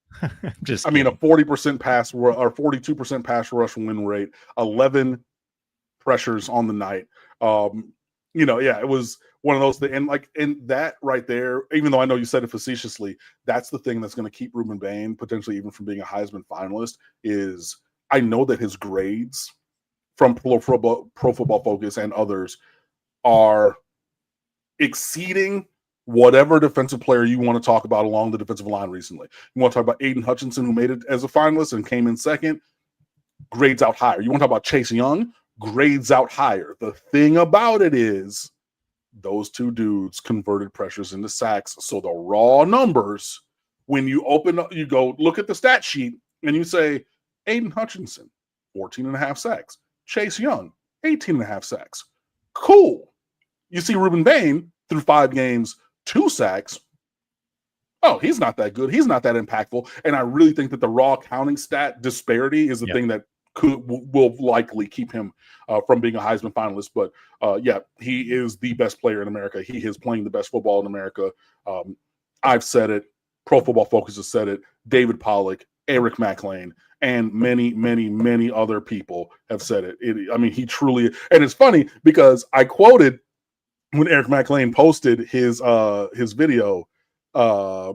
Just kidding. A 40% pass or 42% pass rush win rate, 11 pressures on the night. It was one of those things. And that right there, even though I know you said it facetiously, that's the thing that's going to keep Ruben Bain potentially even from being a Heisman finalist. Is I know that his grades from Pro Football Focus and others are exceeding whatever defensive player you want to talk about along the defensive line recently. You want to talk about Aiden Hutchinson, who made it as a finalist and came in second, grades out higher. You want to talk about Chase Young, grades out higher. The thing about it is those two dudes converted pressures into sacks. So the raw numbers, when you open up, you go look at the stat sheet and you say, Aiden Hutchinson, 14.5 sacks. Chase Young, 18.5 sacks. Cool. You see Ruben Bain through 5 games, 2 sacks. Oh, he's not that good. He's not that impactful. And I really think that the raw counting stat disparity is the thing that will likely keep him from being a Heisman finalist. But he is the best player in America. He is playing the best football in America. I've said it. Pro Football Focus has said it. David Pollack, Eric McLean, and many, many, many other people have said it. He truly, and it's funny because I quoted when Eric McLean posted his video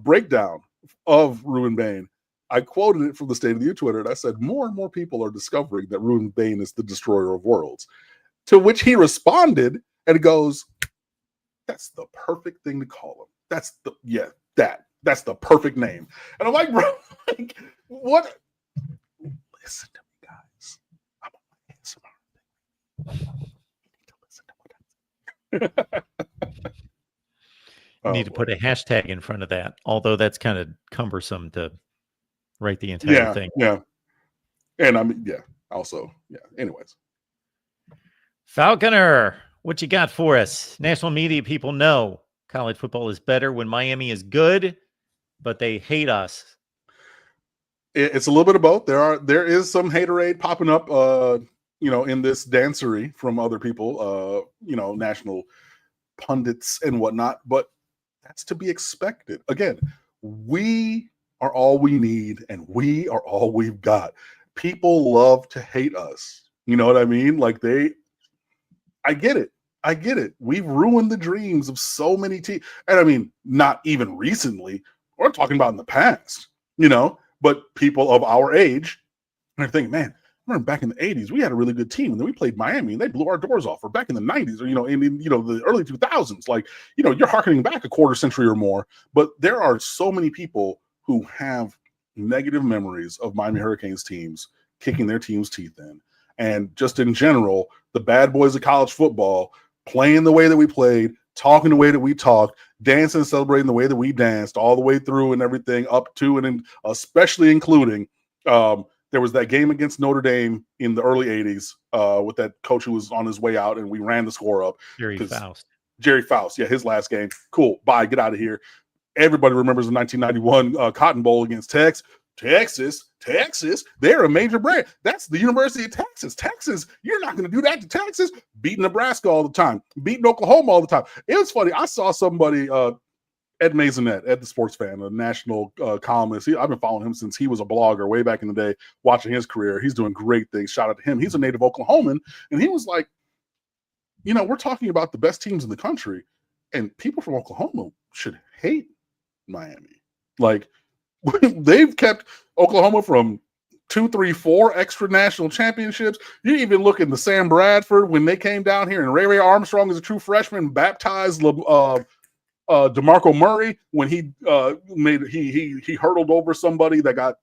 breakdown of Ruben Bain. I quoted it from the State of the U Twitter, and I said, more and more people are discovering that Ruben Bain is the destroyer of worlds. To which he responded and goes, that's the perfect thing to call him. That's the perfect name. And I'm like, bro, like, what? Listen to me, guys. I'm on my ASMR. You need to listen to what You need to put a hashtag in front of that, although that's kind of cumbersome to write the entire thing. Yeah. And anyways. Falconer, what you got for us? National media people know college football is better when Miami is good, but they hate us. It's a little bit of both. There is some haterade popping up, in this dancery from other people, national pundits and whatnot, but that's to be expected. Again, we are all we need and we are all we've got. People love to hate us. You know what I mean? Like I get it. We've ruined the dreams of so many teams. And not even recently. We're talking about in the past, but people of our age are thinking, man, I remember back in the 80s, we had a really good team, and then we played Miami, and they blew our doors off. Or back in the 90s, or in the early 2000s, like you're harkening back a quarter century or more. But there are so many people who have negative memories of Miami Hurricanes teams kicking their team's teeth in, and just in general, the bad boys of college football playing the way that we played, talking the way that we talked, dancing, celebrating the way that we danced all the way through and everything up to and especially including there was that game against Notre Dame in the early 80s with that coach who was on his way out, and we ran the score up. Jerry Faust. Jerry Faust, yeah, his last game. Cool, bye, get out of here. Everybody remembers the 1991 Cotton Bowl against Texas. They're a major brand. That's the University of Texas. Texas, you're not going to do that to Texas. Beating Nebraska all the time. Beating Oklahoma all the time. It was funny. I saw somebody, Ed Maisonette, Ed the Sports Fan, a national columnist. I've been following him since he was a blogger way back in the day, watching his career. He's doing great things. Shout out to him. He's a native Oklahoman. And he was like, we're talking about the best teams in the country, and people from Oklahoma should hate Miami. Like, they've kept Oklahoma from 2, 3, 4 extra national championships. You even look at the Sam Bradford when they came down here, and Ray Armstrong is a true freshman, baptized DeMarco Murray when he hurdled over somebody that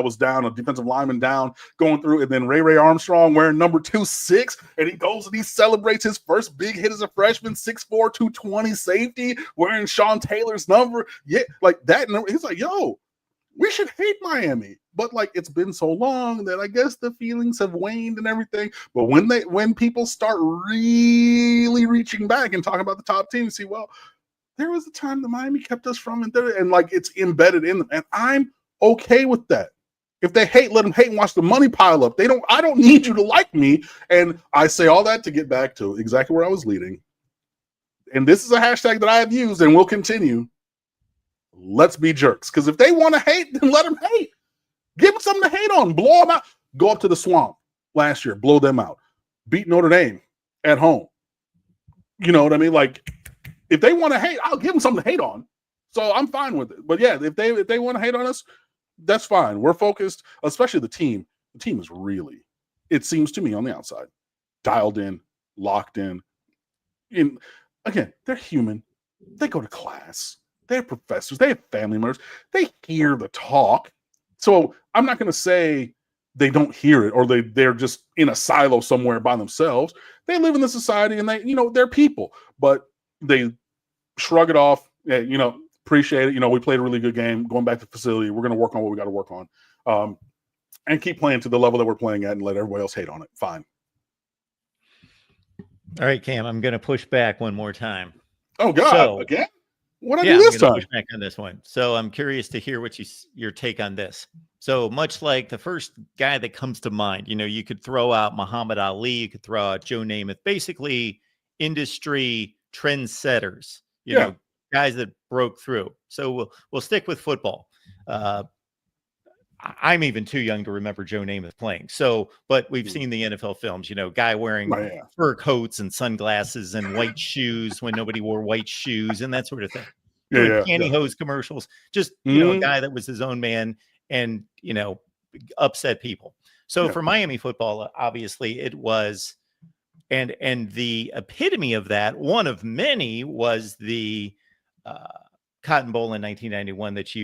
was down, a defensive lineman down, going through, and then Ray Armstrong wearing number 26, and he goes and he celebrates his first big hit as a freshman, 6'4", 220 safety, wearing Sean Taylor's number. Yeah, like that. And he's like, yo, we should hate Miami. But like, it's been so long that I guess the feelings have waned and everything. But when people start really reaching back and talking about the top teams, see, well, there was a time that Miami kept us from, and like it's embedded in them. And I'm okay with that. If they hate, let them hate and watch the money pile up. I don't need you to like me. And I say all that to get back to exactly where I was leading. And this is a hashtag that I have used and will continue. Let's be jerks. Because if they want to hate, then let them hate. Give them something to hate on. Blow them out. Go up to the Swamp last year. Blow them out. Beat Notre Dame at home. You know what I mean? Like, if they want to hate, I'll give them something to hate on. So I'm fine with it. But yeah, if they want to hate on us, that's fine. We're focused, especially the team. The team is really, it seems to me on the outside, dialed in, locked in. Again, they're human. They go to class. They have professors. They have family members. They hear the talk. So I'm not going to say they don't hear it or they're just in a silo somewhere by themselves. They live in the society and they're people, but they shrug it off. Appreciate it. We played a really good game. Going back to the facility, we're going to work on what we got to work on, and keep playing to the level that we're playing at, and let everybody else hate on it. Fine. All right, Cam. I'm going to push back one more time. Oh God! Again? What did I do this time? Push back on this one. So I'm curious to hear what your take on this. So much like the first guy that comes to mind, you could throw out Muhammad Ali, you could throw out Joe Namath, basically industry trendsetters. You know, guys that broke through. So we'll stick with football. I'm even too young to remember Joe Namath playing. So, but we've seen the NFL films, guy wearing fur coats and sunglasses and white shoes when nobody wore white shoes and that sort of thing. Pantyhose commercials, just, a guy that was his own man and, upset people. So for Miami football, obviously it was, and the epitome of that, one of many, was the Cotton Bowl in 1991 that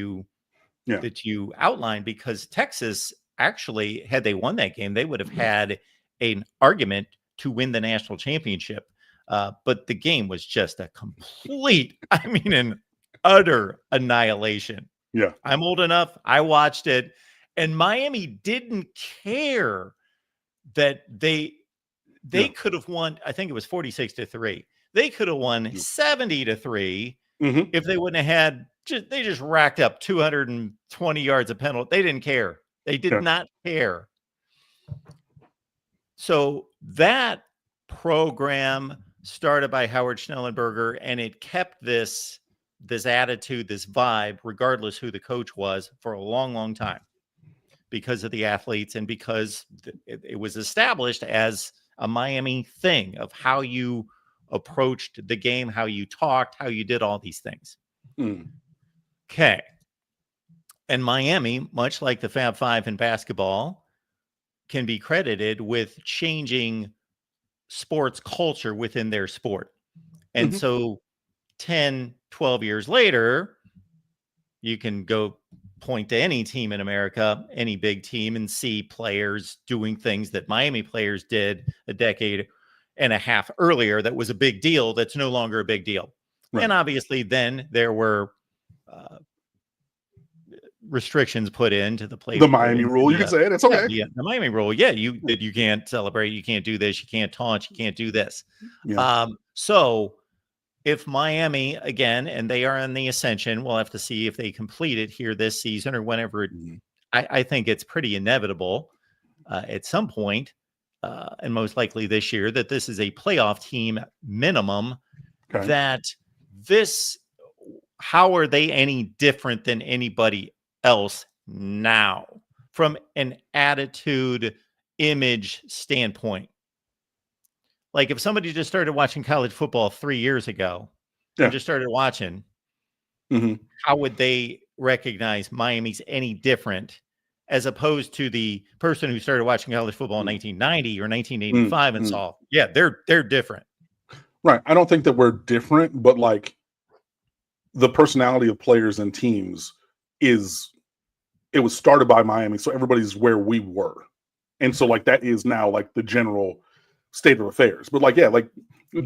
you outlined, because Texas actually, had they won that game, they would have had an argument to win the national championship. But the game was just a complete, an utter annihilation. Yeah. I'm old enough. I watched it, and Miami didn't care that they could have won. I think it was 46-3. They could have won 70-3 if they wouldn't have had. They just racked up 220 yards of penalty. They didn't care. They did not care. So that program started by Howard Schnellenberger, and it kept this attitude, this vibe, regardless who the coach was, for a long, long time, because of the athletes and because it was established as a Miami thing of how you approached the game, how you talked, how you did all these things. Okay. And Miami, much like the Fab Five in basketball, can be credited with changing sports culture within their sport. And so 10, 12 years later, you can go point to any team in America, any big team, and see players doing things that Miami players did a decade and a half earlier that was a big deal that's no longer a big deal. Right. And obviously then there were restrictions put into the play. The Miami rule, you can say it. It's okay. Yeah, the Miami rule. Yeah, you can't celebrate, you can't do this, you can't taunt, you can't do this. Yeah. So if Miami again, and they are in the ascension, we'll have to see if they complete it here this season or whenever. I think it's pretty inevitable at some point, and most likely this year, that this is a playoff team minimum. Okay. That this, how are they any different than anybody else now from an attitude, image standpoint? Like if somebody just started watching college football 3 years ago and just started watching, how would they recognize Miami's any different as opposed to the person who started watching college football in 1990 or 1985 and saw, yeah, they're different. Right. I don't think that we're different, but like the personality of players and teams it was started by Miami. So everybody's where we were. And so like that is now like the general state of affairs. But like, yeah, like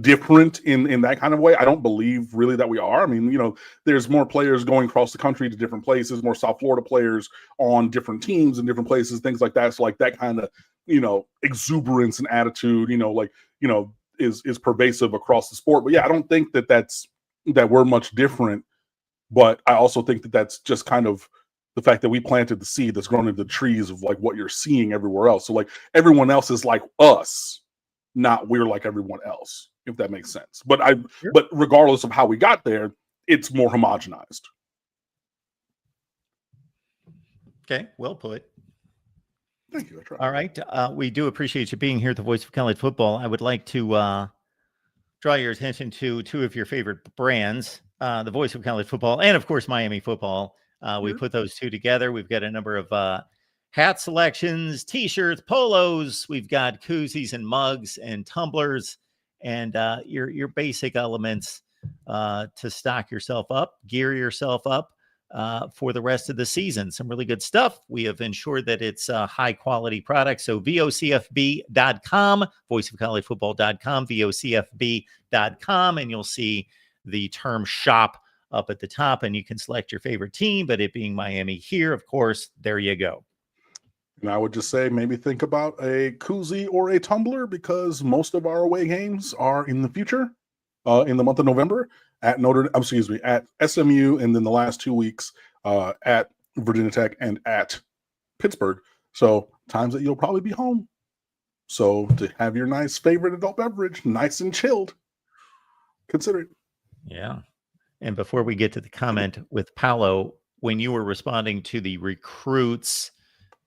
different in that kind of way. I don't believe really that we are. I mean, you know, there's more players going across the country to different places, more South Florida players on different teams in different places, things like that. So like that kind of, you know, exuberance and attitude, you know, like, you know, is pervasive across the sport. But yeah, I don't think that we're much different. But I also think that that's just kind of the fact that we planted the seed that's grown into the trees of like what you're seeing everywhere else. So like everyone else is like us, not we're like everyone else, if that makes sense. But but regardless of how we got there, it's more homogenized. Okay, well put. Thank you. I tried. All right. We do appreciate you being here at the Voice of College Football. I would like to draw your attention to two of your favorite brands, the Voice of College Football and, of course, Miami football. We put those two together. We've got a number of hat selections, T-shirts, polos. We've got koozies and mugs and tumblers and your basic elements to stock yourself up, gear yourself up for the rest of the season. Some really good stuff. We have ensured that it's high quality products. So vocfb.com, voiceofcollegefootball.com, vocfb.com, and you'll see the term shop up at the top, and you can select your favorite team, but it being Miami here, of course, there you go. And I would just say maybe think about a koozie or a tumbler because most of our away games are in the future, in the month of November at at SMU, and then the last 2 weeks at Virginia Tech and at Pittsburgh. So times that you'll probably be home. So to have your nice favorite adult beverage, nice and chilled, consider it. Yeah. And before we get to the comment with Paolo, when you were responding to the recruits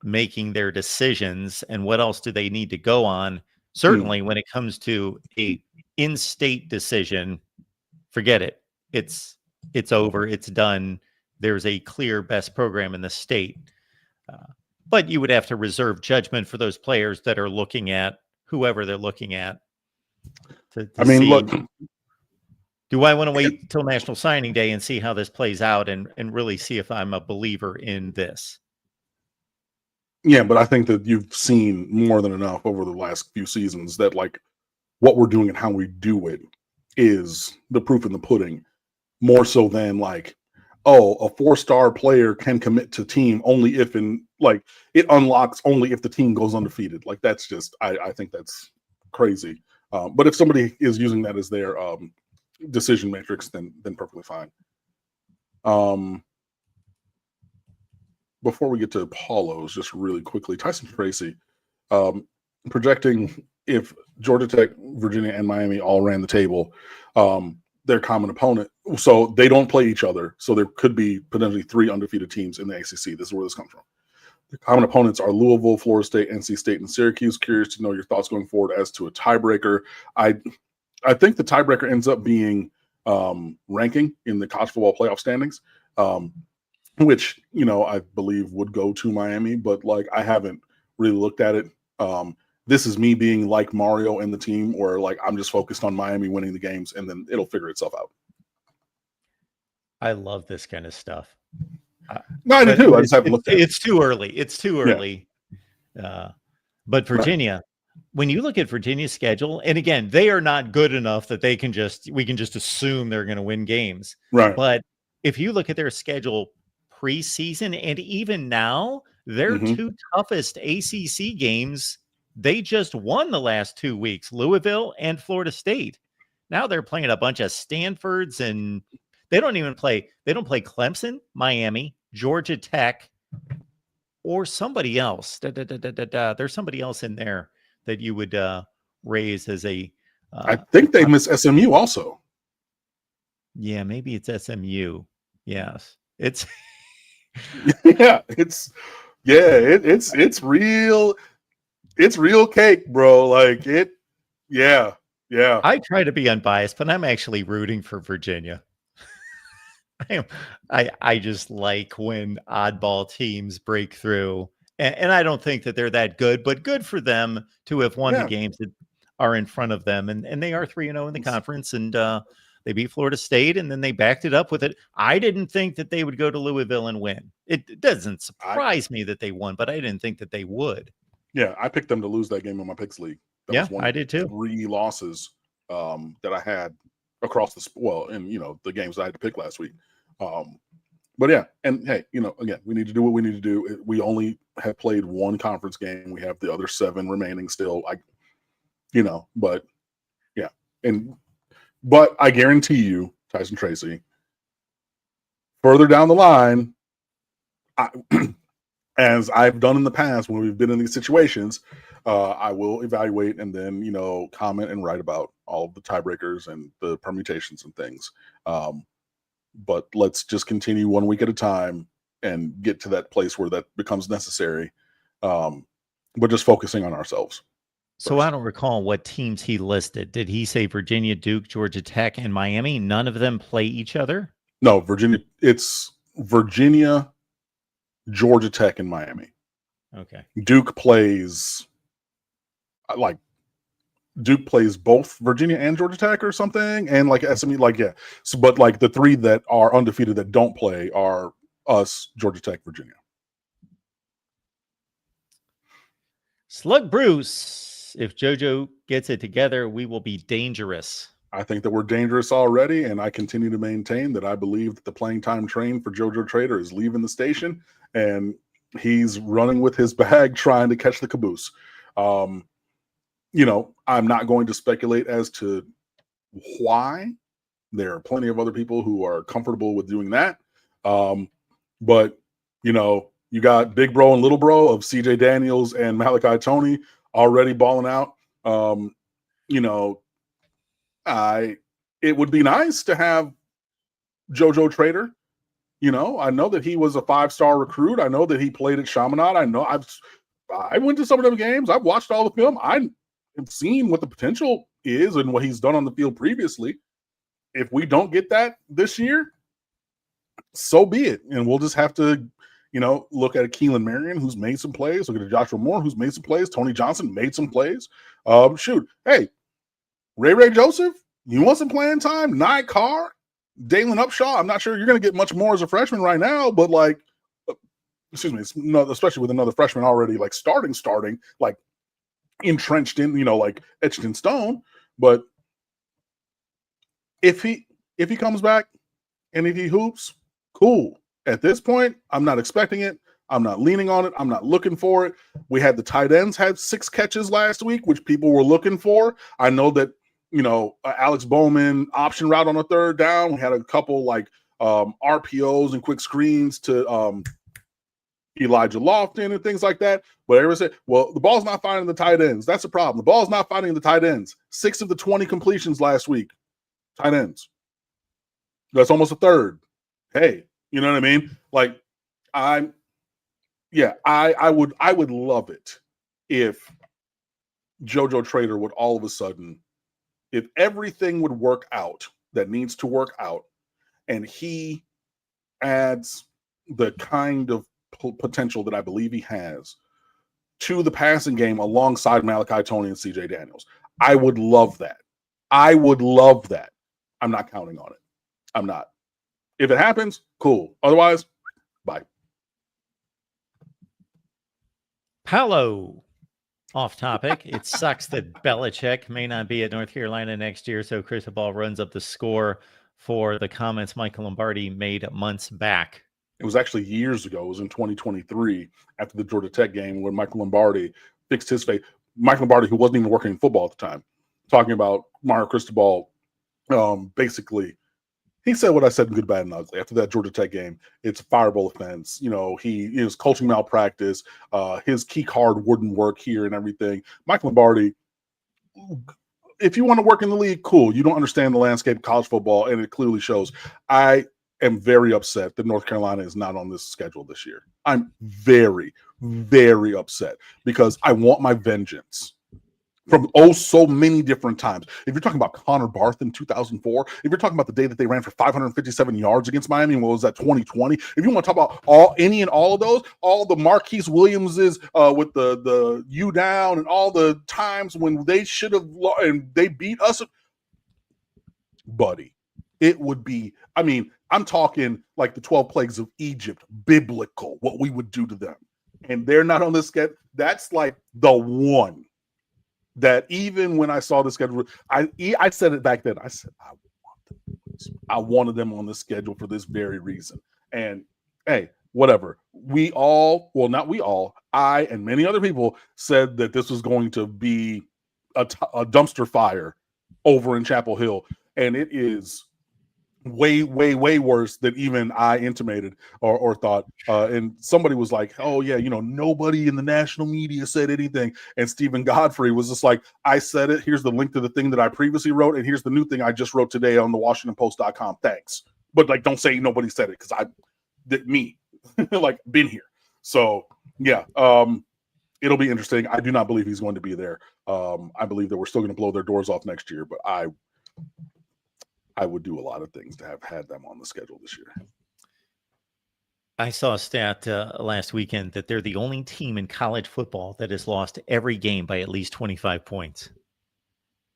making their decisions and what else do they need to go on, certainly when it comes to a in-state decision, forget it. It's over. It's done. There's a clear best program in the state. But you would have to reserve judgment for those players that are looking at whoever they're looking at. I mean, see, look. Do I want to wait till National Signing Day and see how this plays out and really see if I'm a believer in this? Yeah, but I think that you've seen more than enough over the last few seasons that like what we're doing and how we do it is the proof in the pudding, more so than like, oh, a 4-star player can commit to team only if it unlocks only if the team goes undefeated. Like that's just, I think that's crazy. But if somebody is using that as their decision matrix, then perfectly fine. Before we get to Paulo's, just really quickly, Tyson Tracy projecting if Georgia Tech, Virginia, and Miami all ran the table, their common opponent, so they don't play each other. So there could be potentially 3 undefeated teams in the ACC. This is where this comes from. The common opponents are Louisville, Florida State, NC State, and Syracuse. Curious to know your thoughts going forward as to a tiebreaker. I think the tiebreaker ends up being ranking in the college football playoff standings, which, you know, I believe would go to Miami, but like I haven't really looked at it. This is me being like Mario and the team, or like I'm just focused on Miami winning the games and then it'll figure itself out. I love this kind of stuff. No, I do too. I just haven't looked at it. It's too early. It's too early. Yeah. But Virginia, when you look at Virginia's schedule, and again, they are not good enough that we can just assume they're going to win games. Right. But if you look at their schedule preseason and even now, their two toughest ACC games, they just won the last 2 weeks, Louisville and Florida State. Now they're playing a bunch of Stanfords, and they don't play Clemson, Miami, Georgia Tech, or somebody else. There's somebody else in there that you would raise as a I think they miss SMU also. Yeah, maybe it's SMU. Yes. It's it's real cake, bro. Like it, yeah. I try to be unbiased, but I'm actually rooting for Virginia. I just like when oddball teams break through, and I don't think that they're that good, but good for them to have won the games that are in front of them, and they are 3-0 in the conference, and they beat Florida State, and then they backed it up with it. I didn't think that they would go to Louisville and win. It doesn't surprise me that they won, but I didn't think that they would. Yeah, I picked them to lose that game in my picks league. That was one I did too. 3 losses that I had across the games that I had to pick last week. But yeah, and hey, again, we need to do what we need to do. We only have played 1 conference game. We have the other 7 remaining still. But yeah, but I guarantee you, Tyson Tracy, further down the line, as I've done in the past when we've been in these situations, I will evaluate and then, comment and write about all of the tiebreakers and the permutations and things. But let's just continue 1 week at a time and get to that place where that becomes necessary. But just focusing on ourselves. So first. I don't recall what teams he listed. Did he say Virginia, Duke, Georgia Tech, and Miami? None of them play each other? No, Virginia. It's Virginia, Georgia Tech, and Miami. Okay. Duke plays both Virginia and Georgia Tech or something, and SMU, So, but the 3 that are undefeated that don't play are us, Georgia Tech, Virginia. Slug Bruce, if JoJo gets it together, we will be dangerous. I think that we're dangerous already, and I continue to maintain that I believe that the playing time train for JoJo Trader is leaving the station, and he's running with his bag trying to catch the caboose. I'm not going to speculate as to why. There are plenty of other people who are comfortable with doing that. But, you got Big Bro and Little Bro of CJ Daniels and Malachi Toney already balling out. It would be nice to have JoJo Trader. I know that he was a 5-star recruit. I know that he played at Chaminade. I went to some of them games. I've watched all the film. I have seen what the potential is and what he's done on the field previously. If we don't get that this year, so be it. And we'll just have to, look at a Keelan Marion who's made some plays. Look at a Joshua Moore who's made some plays. Tony Johnson made some plays. Hey, Ray Joseph, you want some playing time? Nye Carr, Dalen Upshaw. I'm not sure you're going to get much more as a freshman right now, but especially with another freshman already starting, entrenched in, etched in stone. But if he comes back and if he hoops, cool. At this point, I'm not expecting it. I'm not leaning on it. I'm not looking for it. We had the tight ends had 6 catches last week, which people were looking for. I know that, Alex Bowman option route on a 3rd down. We had a couple RPOs and quick screens to Elijah Lofton and things like that. But everyone said, well, the ball's not finding the tight ends. That's the problem. The ball's not finding the tight ends. 6 of the 20 completions last week, tight ends. That's almost a third. Hey, you know what I mean? I would love it if JoJo Trader would all of a sudden, if everything would work out that needs to work out, and he adds the kind of potential that I believe he has to the passing game alongside Malachi Toney and CJ Daniels. I would love that. I'm not counting on it. I'm not. If it happens, cool. Otherwise, bye. Paolo off topic. It sucks that Belichick may not be at North Carolina next year, so Cristobal runs up the score for the comments Michael Lombardi made months back. It was actually years ago. It was in 2023 after the Georgia Tech game when Michael Lombardi fixed his face. Michael Lombardi, who wasn't even working in football at the time, talking about Mario Cristobal. Basically, he said what I said in Good, Bad, and Ugly. After that Georgia Tech game, it's a fireable offense. You know, his coaching malpractice, his key card wouldn't work here and everything. Michael Lombardi, if you want to work in the league, cool. You don't understand the landscape of college football, and it clearly shows. I am very upset that North Carolina is not on this schedule this year. I'm very, very upset because I want my vengeance from so many different times. If you're talking about Connor Barth in 2004, if you're talking about the day that they ran for 557 yards against Miami, what was that, 2020? If you want to talk about any and all of those, all the Marquise Williamses with the U down and all the times when they should have and they beat us, buddy, it would be, I mean, I'm talking like the 12 plagues of Egypt, biblical, what we would do to them. And they're not on this schedule. That's like the one that even when I saw the schedule, I said it back then. I said, I wanted them on the schedule for this very reason. And hey, whatever. I and many other people said that this was going to be a dumpster fire over in Chapel Hill. And it is way, way, way worse than even I intimated or thought. And somebody was like, oh yeah, you know, nobody in the national media said anything. And Stephen Godfrey was just like, I said it. Here's the link to the thing that I previously wrote. And here's the new thing I just wrote today on the WashingtonPost.com. Thanks. But like, don't say nobody said it, because I did me like been here. So yeah, it'll be interesting. I do not believe he's going to be there. I believe that we're still going to blow their doors off next year, but I would do a lot of things to have had them on the schedule this year. I saw a stat last weekend that they're the only team in college football that has lost every game by at least 25 points.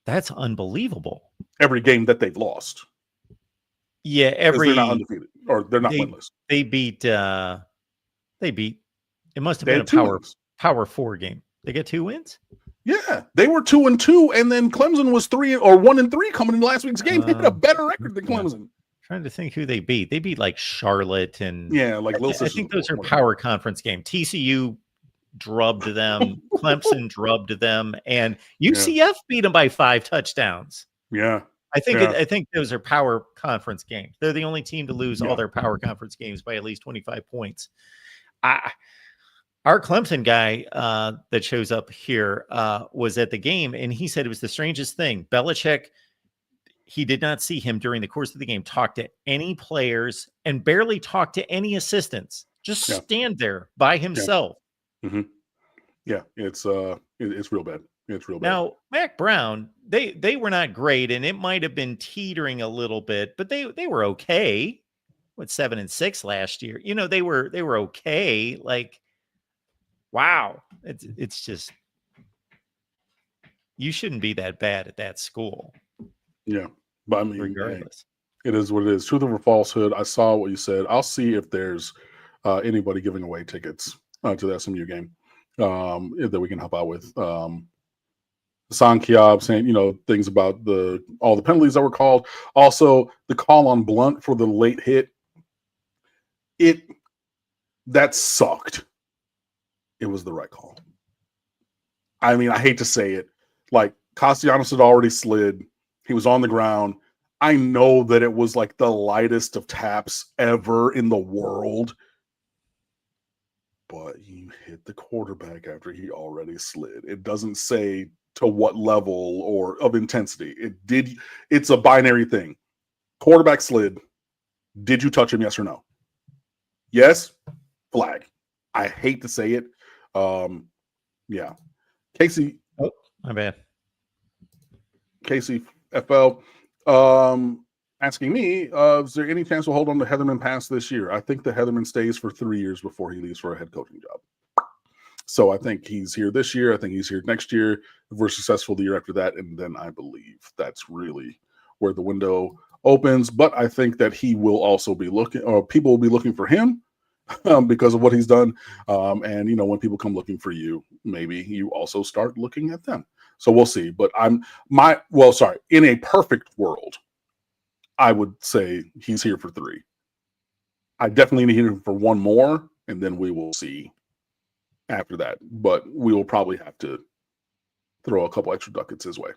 That's unbelievable. Every game that they've lost. Yeah, they're not undefeated, or they're not winless. They beat. It must have been a power 4 game. They get 2 wins. Yeah, they were 2-2, and then Clemson was 1-3 coming into last week's game. They had a better record than Clemson. Trying to think who they beat. They beat like Charlotte and like I think those are power conference games. TCU drubbed them, Clemson drubbed them, and UCF beat them by 5 touchdowns. Yeah, I think those are power conference games. They're the only team to lose all their power conference games by at least 25 points. Our Clemson guy that shows up here was at the game, and he said it was the strangest thing. Belichick, he did not see him during the course of the game talk to any players and barely talk to any assistants. Just stand there by himself. Yeah, it's real bad. It's real bad. Now, Mac Brown, they were not great, and it might have been teetering a little bit, but they were okay. What, 7-6 last year? You know, they were okay. Like, wow, it's just, you shouldn't be that bad at that school. Yeah, but I mean, regardless, it is what it is. Truth or falsehood. I saw what you said. I'll see if there's anybody giving away tickets to the SMU game that we can help out with. Hassan Kiab saying, you know, things about all the penalties that were called. Also, the call on Blunt for the late hit. That sucked. It was the right call. I mean, I hate to say it. Like, Castellanos had already slid. He was on the ground. I know that it was like the lightest of taps ever in the world. But you hit the quarterback after he already slid. It doesn't say to what level or of intensity. It's a binary thing. Quarterback slid. Did you touch him? Yes or no? Yes. Flag. I hate to say it. Yeah. Casey. Oh, my bad. Casey FL asking me, is there any chance we'll hold on to Heatherman past this year? I think the Heatherman stays for 3 years before he leaves for a head coaching job. So I think he's here this year. I think he's here next year. If we're successful the year after that, and then I believe that's really where the window opens. But I think that he will also be looking, or people will be looking for him. because of what he's done. And you know, when people come looking for you, maybe you also start looking at them. So we'll see. But in a perfect world, I would say he's here for 3. I definitely need him for 1 more, and then we will see after that. But we will probably have to throw a couple extra ducats his way.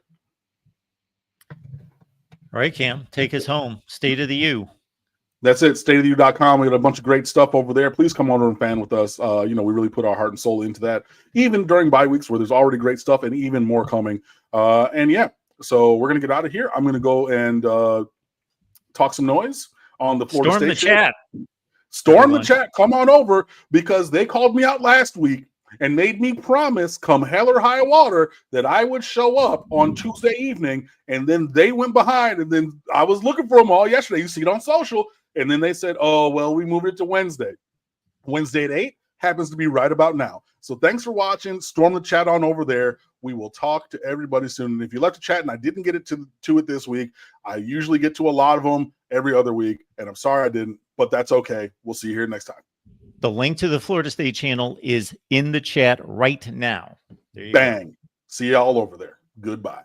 All right, Cam, take us home. State of the U. That's it. Stateoftheu.com. We got a bunch of great stuff over there. Please come on over and fan with us. You know, we really put our heart and soul into that, even during bye weeks where there's already great stuff and even more coming. And yeah, so we're going to get out of here. I'm going to go and talk some noise on the Florida State show. Chat. Storm the chat. Come on over, because they called me out last week and made me promise, come hell or high water, that I would show up on Tuesday evening. And then they went behind, and then I was looking for them all yesterday. You see it on social. And then they said, oh, well, we moved it to Wednesday. Wednesday at 8 happens to be right about now. So thanks for watching. Storm the chat on over there. We will talk to everybody soon. And if you left a chat and I didn't get it to it this week, I usually get to a lot of them every other week. And I'm sorry I didn't, but that's okay. We'll see you here next time. The link to the Florida State channel is in the chat right now. There you Bang. Go. See you all over there. Goodbye.